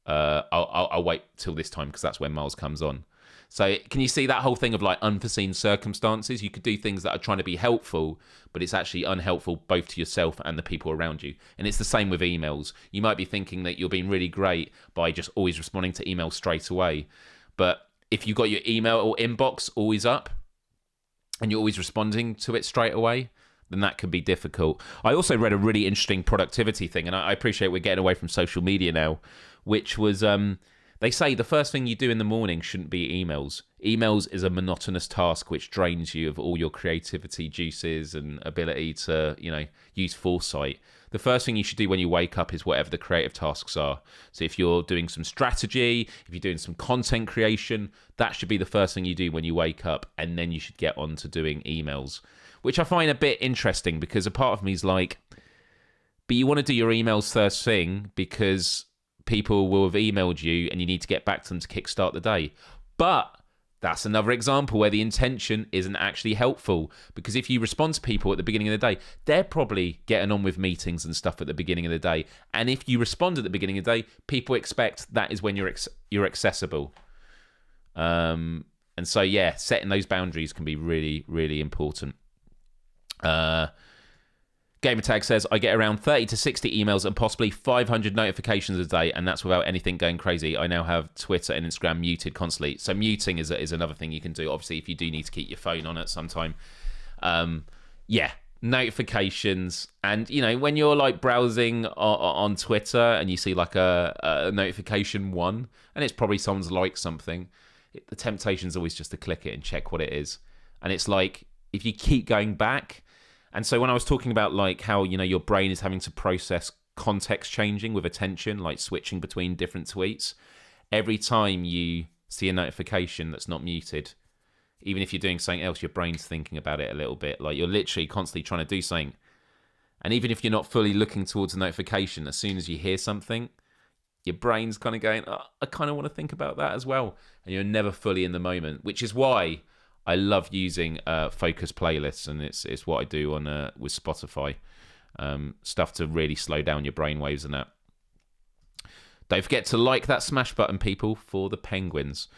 I'll wait till this time because that's when Myles comes on. So can you see that whole thing of like unforeseen circumstances? You could do things that are trying to be helpful, but it's actually unhelpful both to yourself and the people around you. And it's the same with emails. You might be thinking that you're being really great by just always responding to emails straight away. But if you've got your email or inbox always up and you're always responding to it straight away, then that can be difficult. I also read a really interesting productivity thing, and I appreciate we're getting away from social media now, which was... they say the first thing you do in the morning shouldn't be emails. Emails is a monotonous task which drains you of all your creativity juices and ability to, use foresight. The first thing you should do when you wake up is whatever the creative tasks are. So if you're doing some strategy, if you're doing some content creation, that should be the first thing you do when you wake up, and then you should get on to doing emails, which I find a bit interesting because a part of me is like, but you want to do your emails first thing because people will have emailed you and you need to get back to them to kickstart the day. But that's another example where the intention isn't actually helpful, because if you respond to people at the beginning of the day, they're probably getting on with meetings and stuff at the beginning of the day. And if you respond at the beginning of the day, people expect that is when you're accessible. And so, yeah, setting those boundaries can be really, really important. Gamertag says, I get around 30 to 60 emails and possibly 500 notifications a day, and that's without anything going crazy. I now have Twitter and Instagram muted constantly. So muting is another thing you can do, obviously, if you do need to keep your phone on at some time. Notifications. And, when you're like browsing on Twitter and you see like a notification one, and it's probably someone's liked something, the temptation is always just to click it and check what it is. And it's like, if you keep going back... And so when I was talking about like how, your brain is having to process context changing with attention, like switching between different tweets, every time you see a notification that's not muted, even if you're doing something else, your brain's thinking about it a little bit. Like you're literally constantly trying to do something. And even if you're not fully looking towards a notification, as soon as you hear something, your brain's kind of going, oh, I kind of want to think about that as well. And you're never fully in the moment, which is why I love using focus playlists, and it's what I do on with Spotify. Stuff to really slow down your brainwaves and that. Don't forget to like that smash button, people, for the penguins.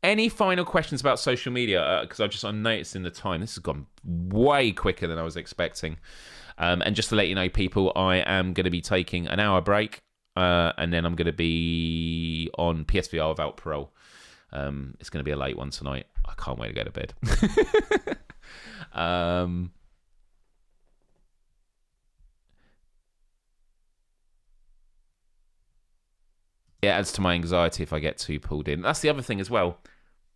Any final questions about social media? Because I'm noticing the time. This has gone way quicker than I was expecting. And just to let you know, people, I am going to be taking an hour break, and then I'm going to be on PSVR without parole. It's going to be a late one tonight. I can't wait to go to bed. It adds to my anxiety if I get too pulled in. That's the other thing as well.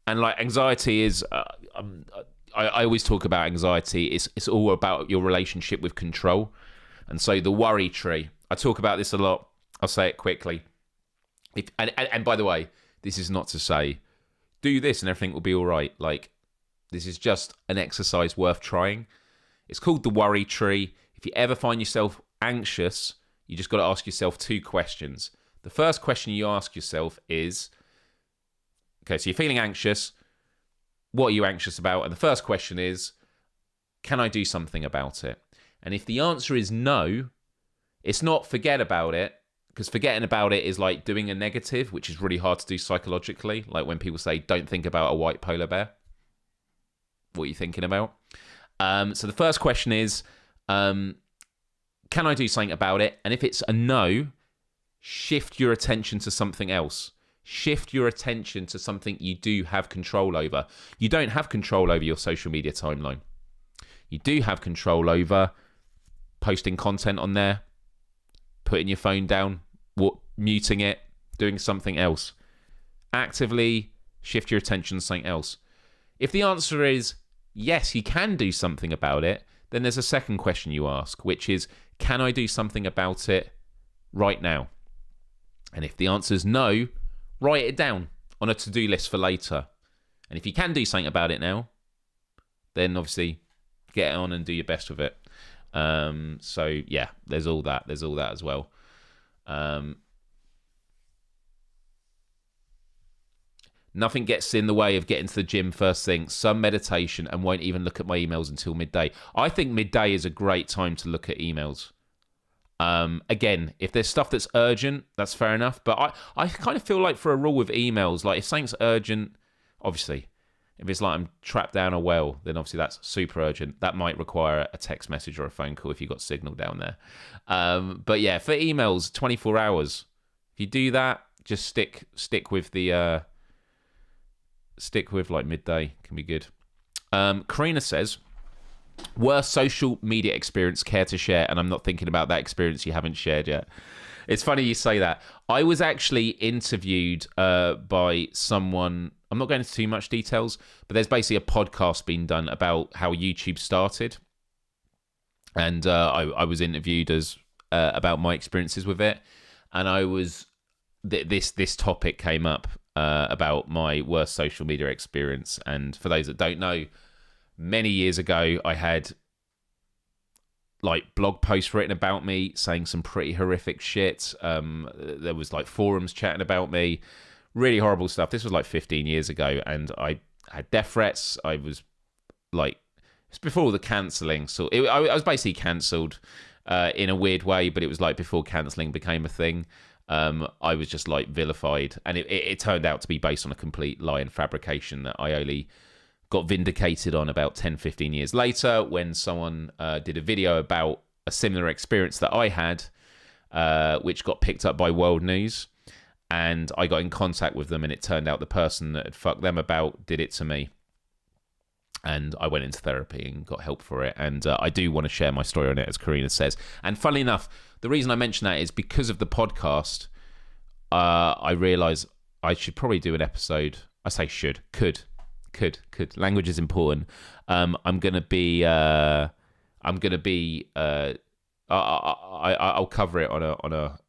And like anxiety is, I always talk about anxiety. It's all about your relationship with control. And so the worry tree, I talk about this a lot. I'll say it quickly. And by the way, this is not to say do this and everything will be all right. Like, this is just an exercise worth trying. It's called the worry tree. If you ever find yourself anxious, you just got to ask yourself two questions. The first question you ask yourself is, okay, so you're feeling anxious. What are you anxious about? And the first question is, can I do something about it? And if the answer is no, it's not forget about it, because forgetting about it is like doing a negative, which is really hard to do psychologically. Like when people say, don't think about a white polar bear. What are you thinking about? So the first question is, can I do something about it? And if it's a no, shift your attention to something else. Shift your attention to something you do have control over. You don't have control over your social media timeline. You do have control over posting content on there, putting your phone down, muting it, doing something else. Actively shift your attention to something else. If the answer is yes, you can do something about it, then there's a second question you ask, which is, can I do something about it right now? And if the answer is no, write it down on a to-do list for later. And if you can do something about it now, then obviously get on and do your best with it. So yeah, there's all that as well. Nothing gets in the way of getting to the gym first thing. Some meditation, and won't even look at my emails until midday. I think midday is a great time to look at emails. Again, if there's stuff that's urgent, that's fair enough. But I kind of feel like, for a rule with emails, like if something's urgent, obviously, if it's like I'm trapped down a well, then obviously that's super urgent. That might require a text message or a phone call if you've got signal down there. But yeah, for emails, 24 hours. If you do that, just stick with the stick with like midday. Can be good. Karina says, worst social media experience care to share? And I'm not thinking about that experience you haven't shared yet. It's funny you say that. I was actually interviewed by someone. I'm not going into too much details, but there's basically a podcast being done about how YouTube started. And I was interviewed as about my experiences with it. And I was this topic came up about my worst social media experience. And for those that don't know, many years ago, I had like blog posts written about me saying some pretty horrific shit. There was like forums chatting about me, really horrible stuff. This was like 15 years ago, and I had death threats. I was like, it's before the cancelling. So I was basically cancelled in a weird way, but it was like before cancelling became a thing. I was just like vilified, and it turned out to be based on a complete lie and fabrication that I only got vindicated on about 10-15 years later, when someone did a video about a similar experience that I had, which got picked up by World News, and I got in contact with them, and it turned out the person that had fucked them about did it to me, and I went into therapy and got help for it. And I do want to share my story on it, as Karina says. And funnily enough, the reason I mention that is because of the podcast. I realise I should probably do an episode. I say should, could. Language is important. I'll cover it on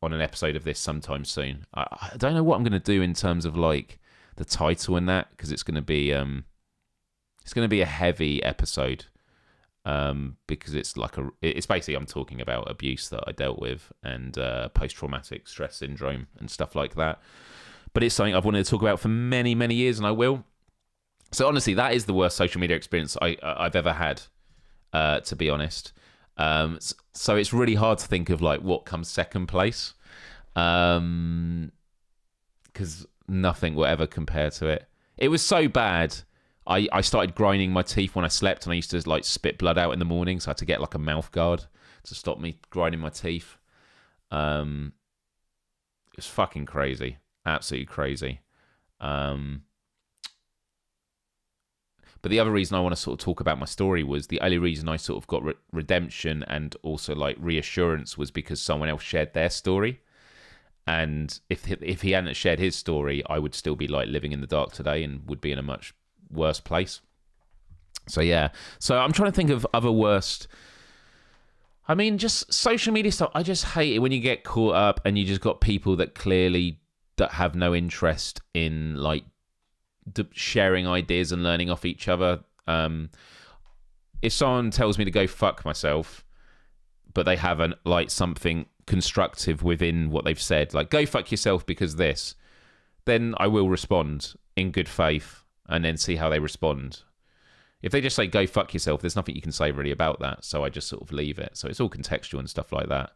an episode of this sometime soon. I don't know what I'm going to do in terms of like the title and that, because it's going to be a heavy episode, because it's basically I'm talking about abuse that I dealt with, and post-traumatic stress syndrome and stuff like that. But it's something I've wanted to talk about for many, many years, and I will. So honestly, that is the worst social media experience I've ever had, to be honest. So it's really hard to think of like what comes second place, because nothing will ever compare to it. It was so bad. I started grinding my teeth when I slept, and I used to like spit blood out in the morning, so I had to get like a mouth guard to stop me grinding my teeth. It was fucking crazy, absolutely crazy. But the other reason I want to sort of talk about my story was the only reason I sort of got redemption and also like reassurance was because someone else shared their story. And if he hadn't shared his story, I would still be like living in the dark today and would be in a much worse place. So yeah. So I'm trying to think of other worst. I mean, just social media stuff. I just hate it when you get caught up and you just got people that clearly that have no interest in like sharing ideas and learning off each other. If someone tells me to go fuck myself, but they haven't like something constructive within what they've said, like go fuck yourself because this, then I will respond in good faith and then see how they respond. If they just say go fuck yourself, there's nothing you can say really about that, so I just sort of leave it. So it's all contextual and stuff like that.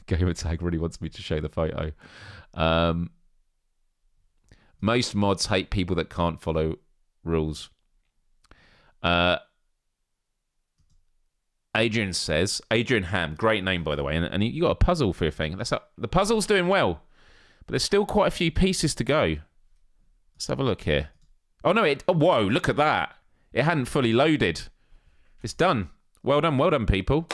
Gamer Tag really wants me to show the photo. Most mods hate people that can't follow rules. Adrian says, Adrian Ham, great name by the way, and you got a puzzle for your thing. The puzzle's doing well, but there's still quite a few pieces to go. Let's have a look here. Oh no! Whoa! Look at that! It hadn't fully loaded. It's done. Well done, people.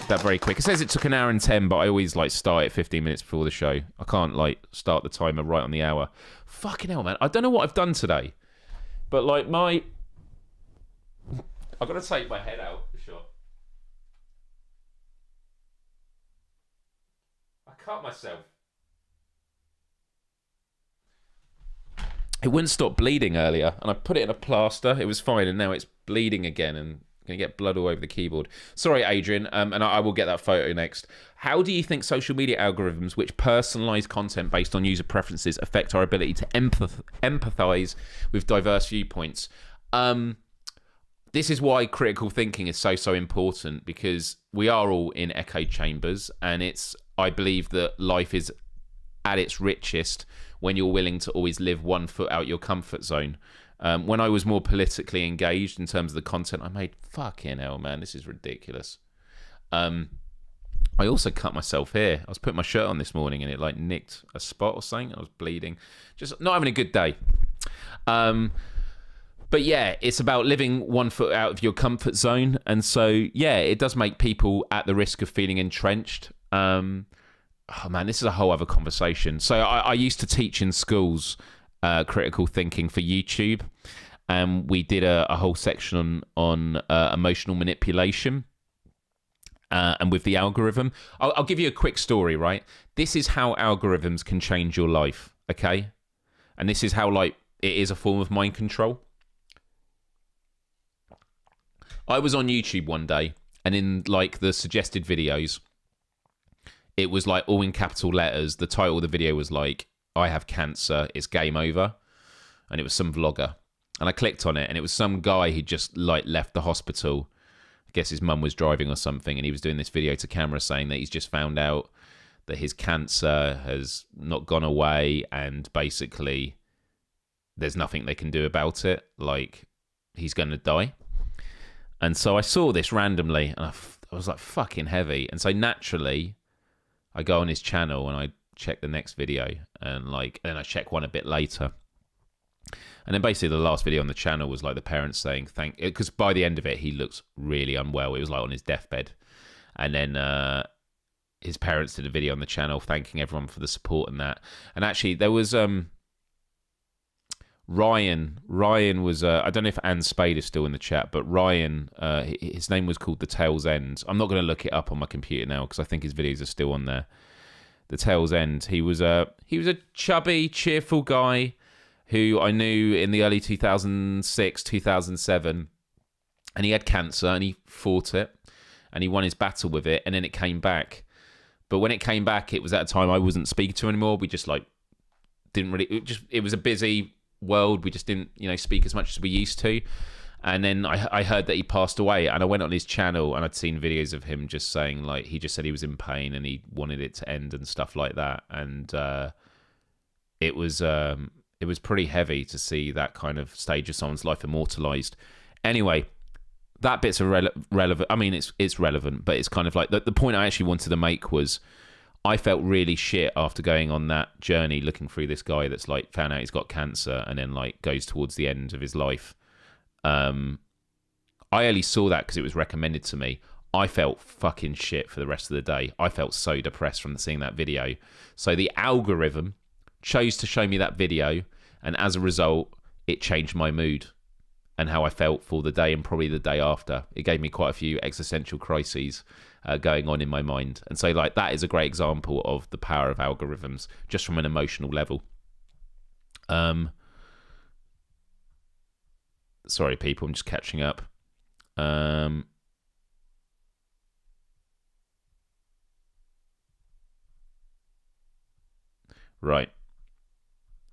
that very quick. It says it took an hour and 10, but I always like start it 15 minutes before the show. I can't like start the timer right on the hour. Fucking hell, man. I don't know what I've done today, but like I've got to take my head out for sure. I cut myself. It wouldn't stop bleeding earlier, and I put it in a plaster. It was fine, and now it's bleeding again, and going to get blood all over the keyboard. Sorry, Adrian, and I will get that photo next. How do you think social media algorithms, which personalise content based on user preferences, affect our ability to empathise with diverse viewpoints? This is why critical thinking is so important, because we are all in echo chambers, and I believe that life is at its richest when you're willing to always live 1 foot out your comfort zone. When I was more politically engaged in terms of the content I made, fucking hell, man, this is ridiculous. I also cut myself here. I was putting my shirt on this morning and it like nicked a spot or something. I was bleeding. Just not having a good day. But yeah, it's about living 1 foot out of your comfort zone. And so, yeah, it does make people at the risk of feeling entrenched. Oh man, this is a whole other conversation. So I used to teach in schools critical thinking for YouTube. And we did a whole section on emotional manipulation. And with the algorithm, I'll give you a quick story, right? This is how algorithms can change your life, okay? And this is how, like, it is a form of mind control. I was on YouTube one day, and in, like, the suggested videos, it was, like, all in capital letters. The title of the video was, like, I have cancer, it's game over. And it was some vlogger. And I clicked on it, and it was some guy who just, like, left the hospital. I guess his mum was driving or something, and he was doing this video to camera saying that he's just found out that his cancer has not gone away, and basically there's nothing they can do about it. Like, he's going to die. And so I saw this randomly, and I was like, fucking heavy. And so naturally, I go on his channel and I check the next video, and then I check one a bit later. And then basically the last video on the channel was like the parents saying because by the end of it, he looks really unwell. It was like on his deathbed. And then his parents did a video on the channel thanking everyone for the support and that. And actually there was Ryan was, I don't know if Anne Spade is still in the chat, but Ryan, his name was called The Tail's End. I'm not going to look it up on my computer now because I think his videos are still on there. The Tail's End. He was a chubby, cheerful guy who I knew in the early 2006, 2007, and he had cancer and he fought it and he won his battle with it, and then it came back. But when it came back, it was at a time I wasn't speaking to anymore. We just like didn't really, it was a busy world. We just didn't, speak as much as we used to. And then I heard that he passed away, and I went on his channel and I'd seen videos of him just saying, like, he just said he was in pain and he wanted it to end and stuff like that. And it was pretty heavy to see that kind of stage of someone's life immortalized. Anyway, that bit's relevant. I mean, it's relevant, but it's kind of like the point I actually wanted to make was I felt really shit after going on that journey, looking through this guy that's like found out he's got cancer and then like goes towards the end of his life. I only saw that because it was recommended to me. I felt fucking shit for the rest of the day. I felt so depressed from seeing that video. So the algorithm chose to show me that video, and as a result, it changed my mood and how I felt for the day and probably the day after. It gave me quite a few existential crises going on in my mind. And so, like, that is a great example of the power of algorithms, just from an emotional level. Sorry, people, I'm just catching up. Right.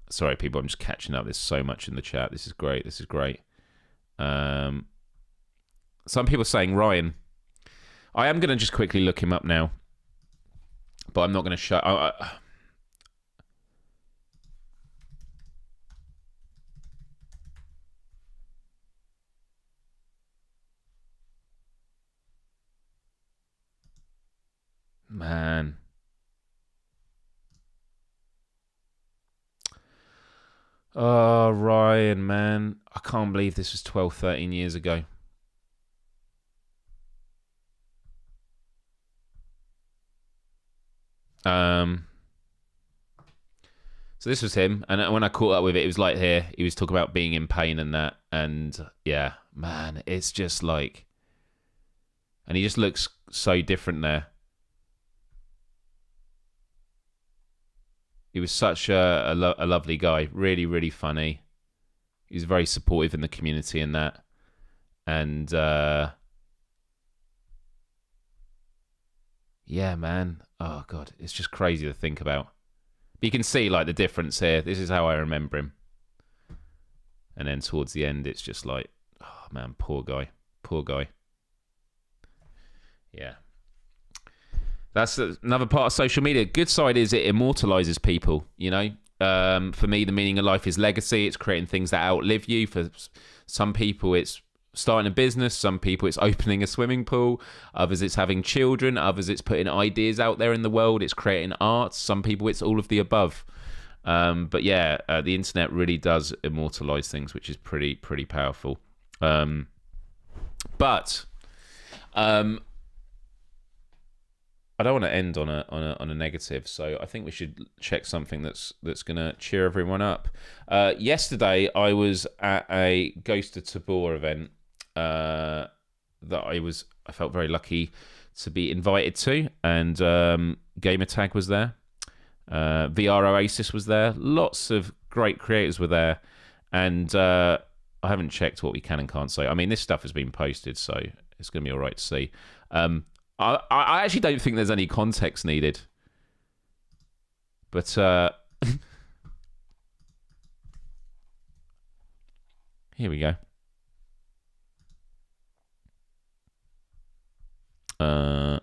Sorry, people, I'm just catching up. There's so much in the chat. This is great. Some people saying Ryan. I am going to just quickly look him up now, but I'm not going to show... Man. Oh, Ryan, man. I can't believe this was 12, 13 years ago. So this was him, and when I caught up with it, it was like here. He was talking about being in pain and that, and yeah, man, it's just like, and he just looks so different there. He was such a lovely guy, really, really funny. He was very supportive in the community and that, and yeah, man. Oh god, it's just crazy to think about. But you can see like the difference here. This is how I remember him. And then towards the end, it's just like, oh man, poor guy. Poor guy. Yeah. That's another part of social media. Good side is it immortalizes people, you know. For me, the meaning of life is legacy. It's creating things that outlive you. For some people, it's starting a business. Some people, it's opening a swimming pool. Others, it's having children. Others, it's putting ideas out there in the world. It's creating art. Some people, it's all of the above. But yeah, the internet really does immortalize things, which is pretty powerful. But I don't want to end on a negative, so I think we should check something that's gonna cheer everyone up. Yesterday, I was at a Ghost of Tabor event that I felt very lucky to be invited to, and Gamertag was there, VR Oasis was there, lots of great creators were there, and I haven't checked what we can and can't say. I mean, this stuff has been posted, so it's gonna be all right to see. I actually don't think there's any context needed. But here we go. Oh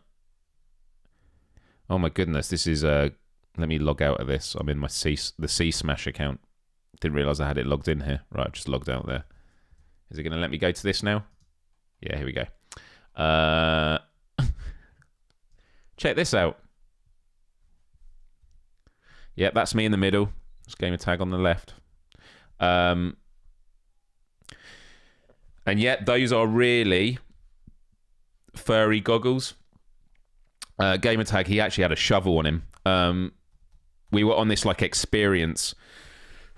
my goodness, this is let me log out of this. I'm in my the C Smash account. Didn't realise I had it logged in here. Right, I've just logged out there. Is it going to let me go to this now? Yeah, here we go. Check this out. Yep, that's me in the middle. It's Gamertag on the left. And yet, those are really furry goggles. Gamertag, he actually had a shovel on him. We were on this like experience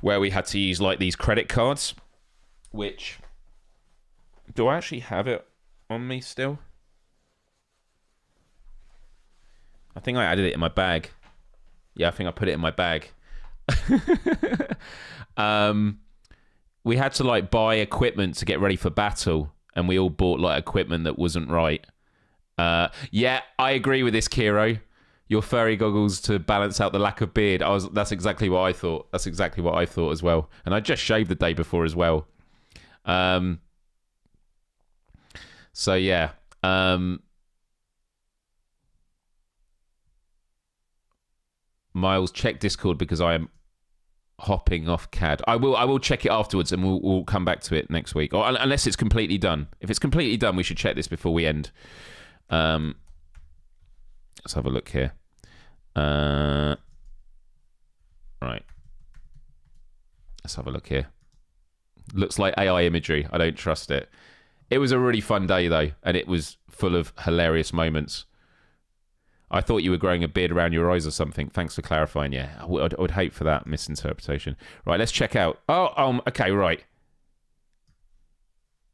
where we had to use like these credit cards, which, do I actually have it on me still? I think I added it in my bag. Yeah, I think I put it in my bag. We had to like buy equipment to get ready for battle, and we all bought like equipment that wasn't right. Yeah, I agree with this, Kiro. Your furry goggles to balance out the lack of beard. That's exactly what I thought. That's exactly what I thought as well. And I just shaved the day before as well. So yeah. Myles, check Discord because I am hopping off CAD. I will check it afterwards, and we'll come back to it next week, or unless it's completely done. If it's completely done, we should check this before we end. Let's have a look here. Right. Let's have a look here. Looks like AI imagery. I don't trust it. It was a really fun day though, and it was full of hilarious moments. I thought you were growing a beard around your eyes or something. Thanks for clarifying. Yeah, I would hate for that misinterpretation. Right, let's check out. Oh, okay, right.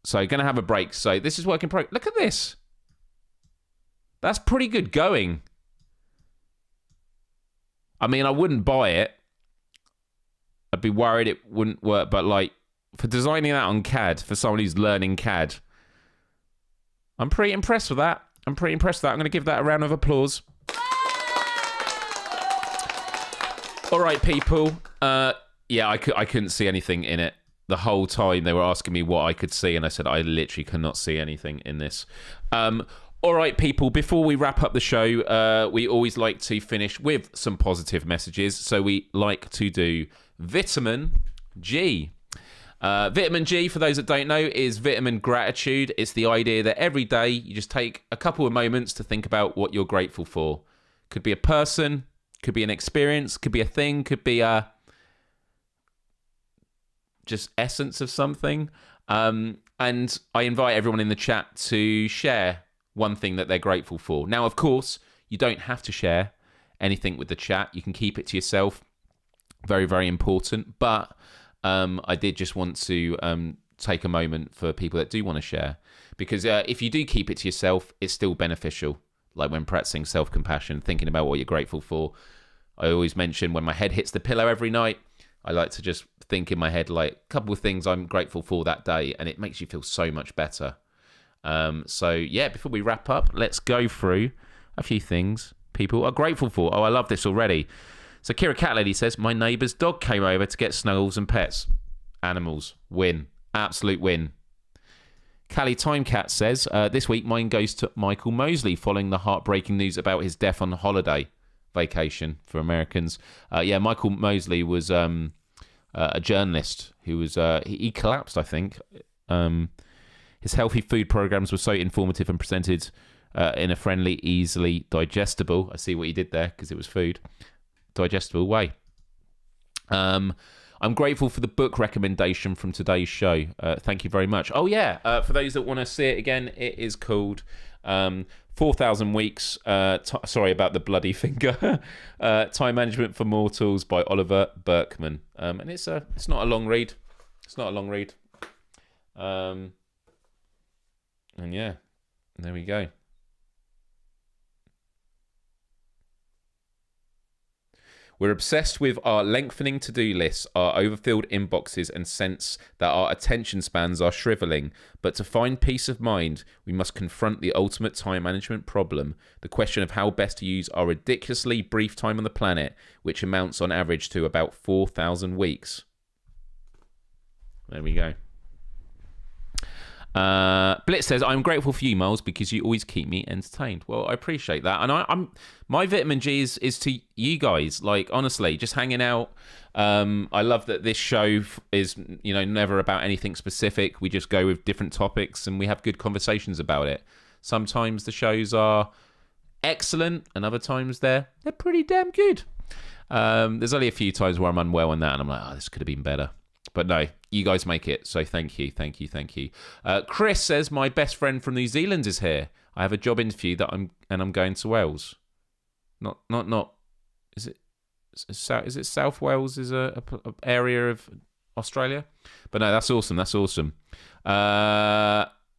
So, going to have a break. So, this is working pro. Look at this. That's pretty good going. I mean, I wouldn't buy it. I'd be worried it wouldn't work. But, like, for designing that on CAD, for someone who's learning CAD, I'm pretty impressed with that. I'm going to give that a round of applause. All right, people. Yeah, I couldn't see anything in it. The whole time they were asking me what I could see, and I said I literally cannot see anything in this. All right, people, before we wrap up the show, we always like to finish with some positive messages. So we like to do Vitamin G. Vitamin G, for those that don't know, is vitamin gratitude. It's the idea that every day you just take a couple of moments to think about what you're grateful for. Could be a person, could be an experience, could be a thing, could be a just essence of something. And I invite everyone in the chat to share one thing that they're grateful for. Now, of course, you don't have to share anything with the chat. You can keep it to yourself. Very, very important. But I did just want to take a moment for people that do want to share. Because if you do keep it to yourself, it's still beneficial. Like when practicing self-compassion, thinking about what you're grateful for. I always mention when my head hits the pillow every night, I like to just think in my head like a couple of things I'm grateful for that day, and it makes you feel so much better. So yeah, before we wrap up, let's go through a few things people are grateful for. Oh, I love this already. So Kira Cat Lady says, my neighbour's dog came over to get snuggles and pets. Animals. Win. Absolute win. Callie Timecat says, this week mine goes to Michael Mosley following the heartbreaking news about his death on holiday. Vacation for Americans. Michael Mosley was a journalist who was he collapsed, I think. His healthy food programs were so informative and presented in a friendly, easily digestible. I see what he did there because it was food. Digestible way. I'm grateful for the book recommendation from today's show. Thank you very much. Oh yeah, for those that want to see it again, it is called 4,000 Weeks. Sorry about the bloody finger. Time Management for Mortals by Oliver Berkman. And it's not a long read. It's not a long read. And yeah, there we go. We're obsessed with our lengthening to-do lists, our overfilled inboxes, and sense that our attention spans are shriveling. But to find peace of mind, we must confront the ultimate time management problem, the question of how best to use our ridiculously brief time on the planet, which amounts on average to about 4,000 weeks. There we go. Blitz says, I'm grateful for you, Myles, because you always keep me entertained. Well, I appreciate that. And I'm my vitamin G is to you guys, like, honestly, just hanging out. I love that this show is, never about anything specific. We just go with different topics and we have good conversations about it. Sometimes the shows are excellent and other times they're pretty damn good. There's only a few times where I'm unwell on that and I'm like, this could have been better. But no, you guys make it. So thank you. Chris says, my best friend from New Zealand is here. I have a job interview I'm going to Wales. Not. Is it South Wales? Is a area of Australia? But no, that's awesome.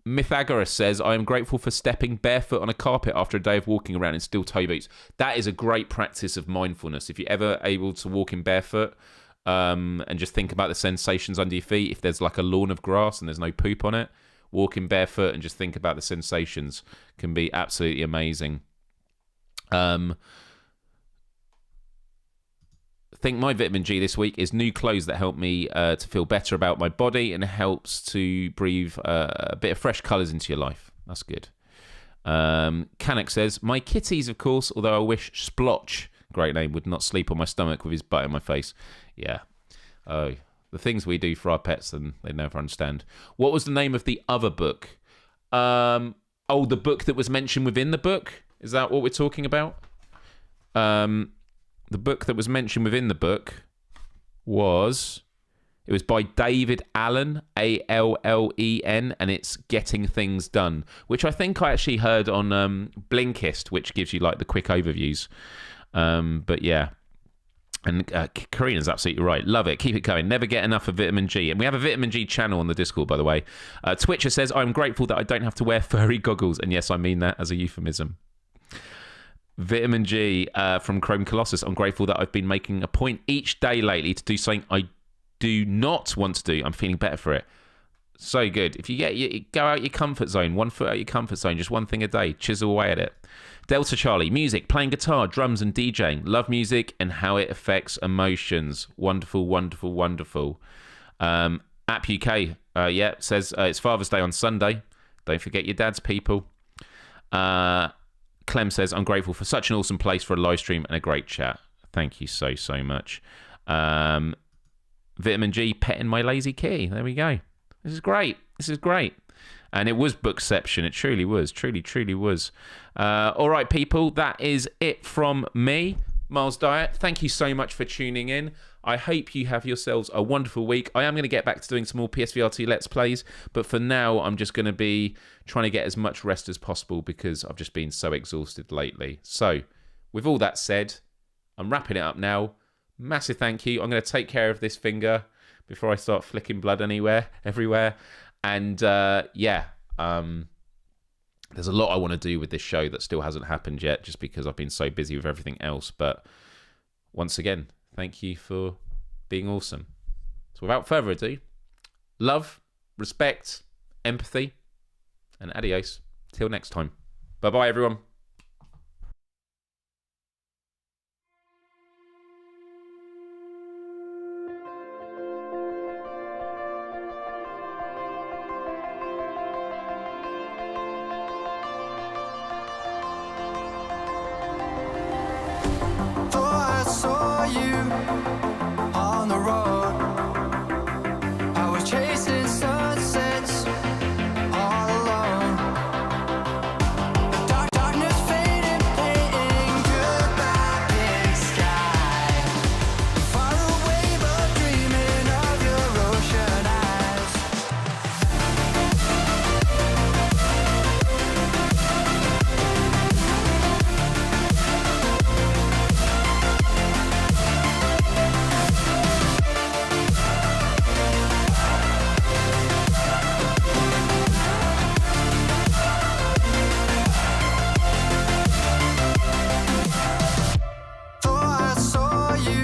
Mythagoras says, I am grateful for stepping barefoot on a carpet after a day of walking around in steel toe boots. That is a great practice of mindfulness. If you're ever able to walk in barefoot, and just think about the sensations under your feet. If there's like a lawn of grass and there's no poop on it, walking barefoot and just think about the sensations can be absolutely amazing. I think my vitamin G this week is new clothes that help me to feel better about my body and helps to breathe a bit of fresh colours into your life. That's good. Canuck says, my kitties, of course, although I wish Splotch, great name, would not sleep on my stomach with his butt in my face. Yeah. Oh, the things we do for our pets and they never understand. What was the name of the other book? The book that was mentioned within the book? Is that what we're talking about? The book that was mentioned within the book was by David Allen, Allen, and it's Getting Things Done, which I think I actually heard on Blinkist, which gives you like the quick overviews. But yeah, and Karina's absolutely right. Love it. Keep it going. Never get enough of vitamin G. And we have a vitamin G channel on the Discord, by the way. Twitcher says, I'm grateful that I don't have to wear furry goggles. And yes, I mean that as a euphemism. Vitamin G from Chrome Colossus. I'm grateful that I've been making a point each day lately to do something I do not want to do. I'm feeling better for it. So good. If you go out your comfort zone, 1 foot out your comfort zone, just one thing a day, chisel away at it. Delta Charlie, music, playing guitar, drums and DJing. Love music and how it affects emotions. Wonderful. App UK, says it's Father's Day on Sunday. Don't forget your dads, people. Clem says, I'm grateful for such an awesome place for a live stream and a great chat. Thank you so much. Vitamin G, petting my lazy kitty. There we go. This is great. And it was Bookception. It truly was. Truly was. All right, people. That is it from me, Myles Dyer. Thank you so much for tuning in. I hope you have yourselves a wonderful week. I am going to get back to doing some more PSVRT Let's Plays. But for now, I'm just going to be trying to get as much rest as possible because I've just been so exhausted lately. So, with all that said, I'm wrapping it up now. Massive thank you. I'm going to take care of this finger before I start flicking blood everywhere. And there's a lot I want to do with this show that still hasn't happened yet, just because I've been so busy with everything else. But once again, thank you for being awesome. So without further ado, love, respect, empathy, and adios. Till next time. Bye-bye, everyone. Thought I saw you on the road. I was chasing sunsets all alone. The darkness faded, painting goodbye big sky. Far away but dreaming of your ocean eyes. Thought I saw you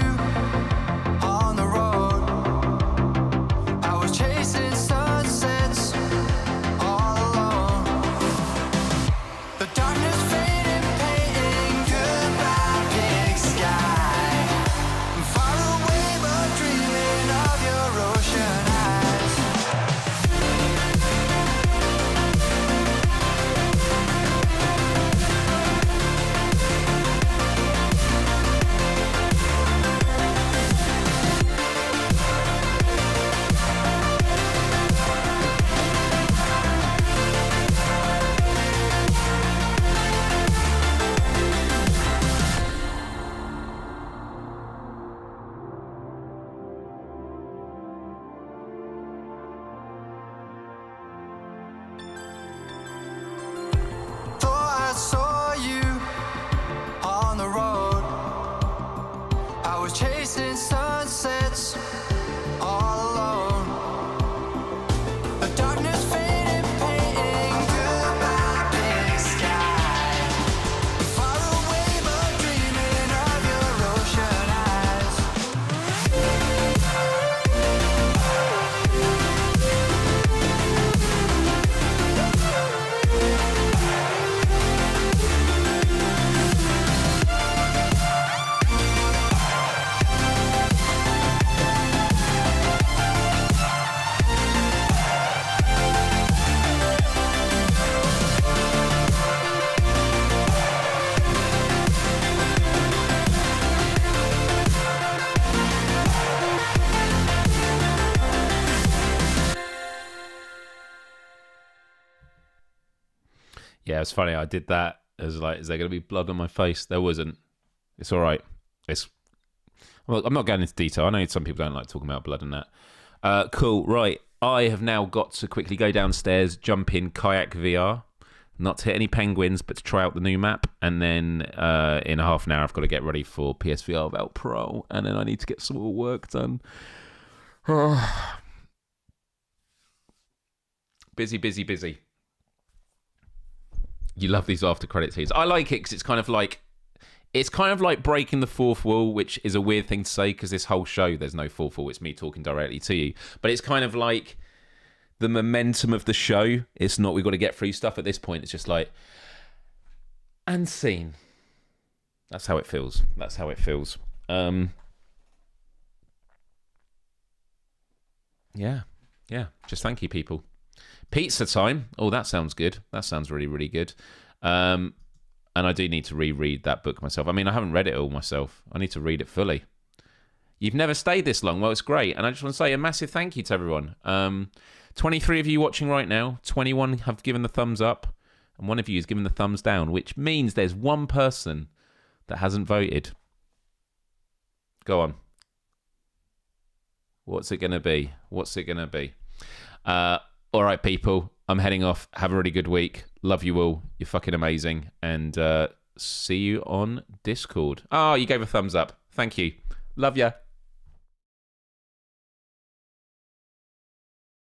on the road. I was chasing sunsets all alone. The darkness faded, painting goodbye big sky. Far away but dreaming of your ocean eyes. Thought I saw you on the road. I was chasing sunsets all alone. The darkness faded, painting goodbye big sky. Far away but dreaming of your ocean eyes. Yeah, it's funny. I did that. It was like, is there going to be blood on my face? There wasn't. It's all right. Well, I'm not going into detail. I know some people don't like talking about blood and that. Cool. Right. I have now got to quickly go downstairs, jump in Kayak VR, not to hit any penguins, but to try out the new map. And then in a half an hour, I've got to get ready for PSVR Val Pro. And then I need to get some more work done. Busy. You love these after credit scenes. I like it because it's kind of like breaking the fourth wall, which is a weird thing to say because this whole show there's no fourth wall. It's me talking directly to you, but it's kind of like the momentum of the show. It's not we've got to get through stuff at this point. It's just like and scene. That's how it feels. Yeah. Just thank you, people. Pizza time. Oh, that sounds good. That sounds really, really good. And I do need to reread that book myself. I mean, I haven't read it all myself. I need to read it fully. You've never stayed this long. Well, it's great. And I just want to say a massive thank you to everyone. 23 of you watching right now. 21 have given the thumbs up. And one of you has given the thumbs down, which means there's one person that hasn't voted. Go on. What's it going to be? All right, people, I'm heading off. Have a really good week. Love you all. You're fucking amazing. And see you on Discord. Oh, you gave a thumbs up. Thank you. Love ya.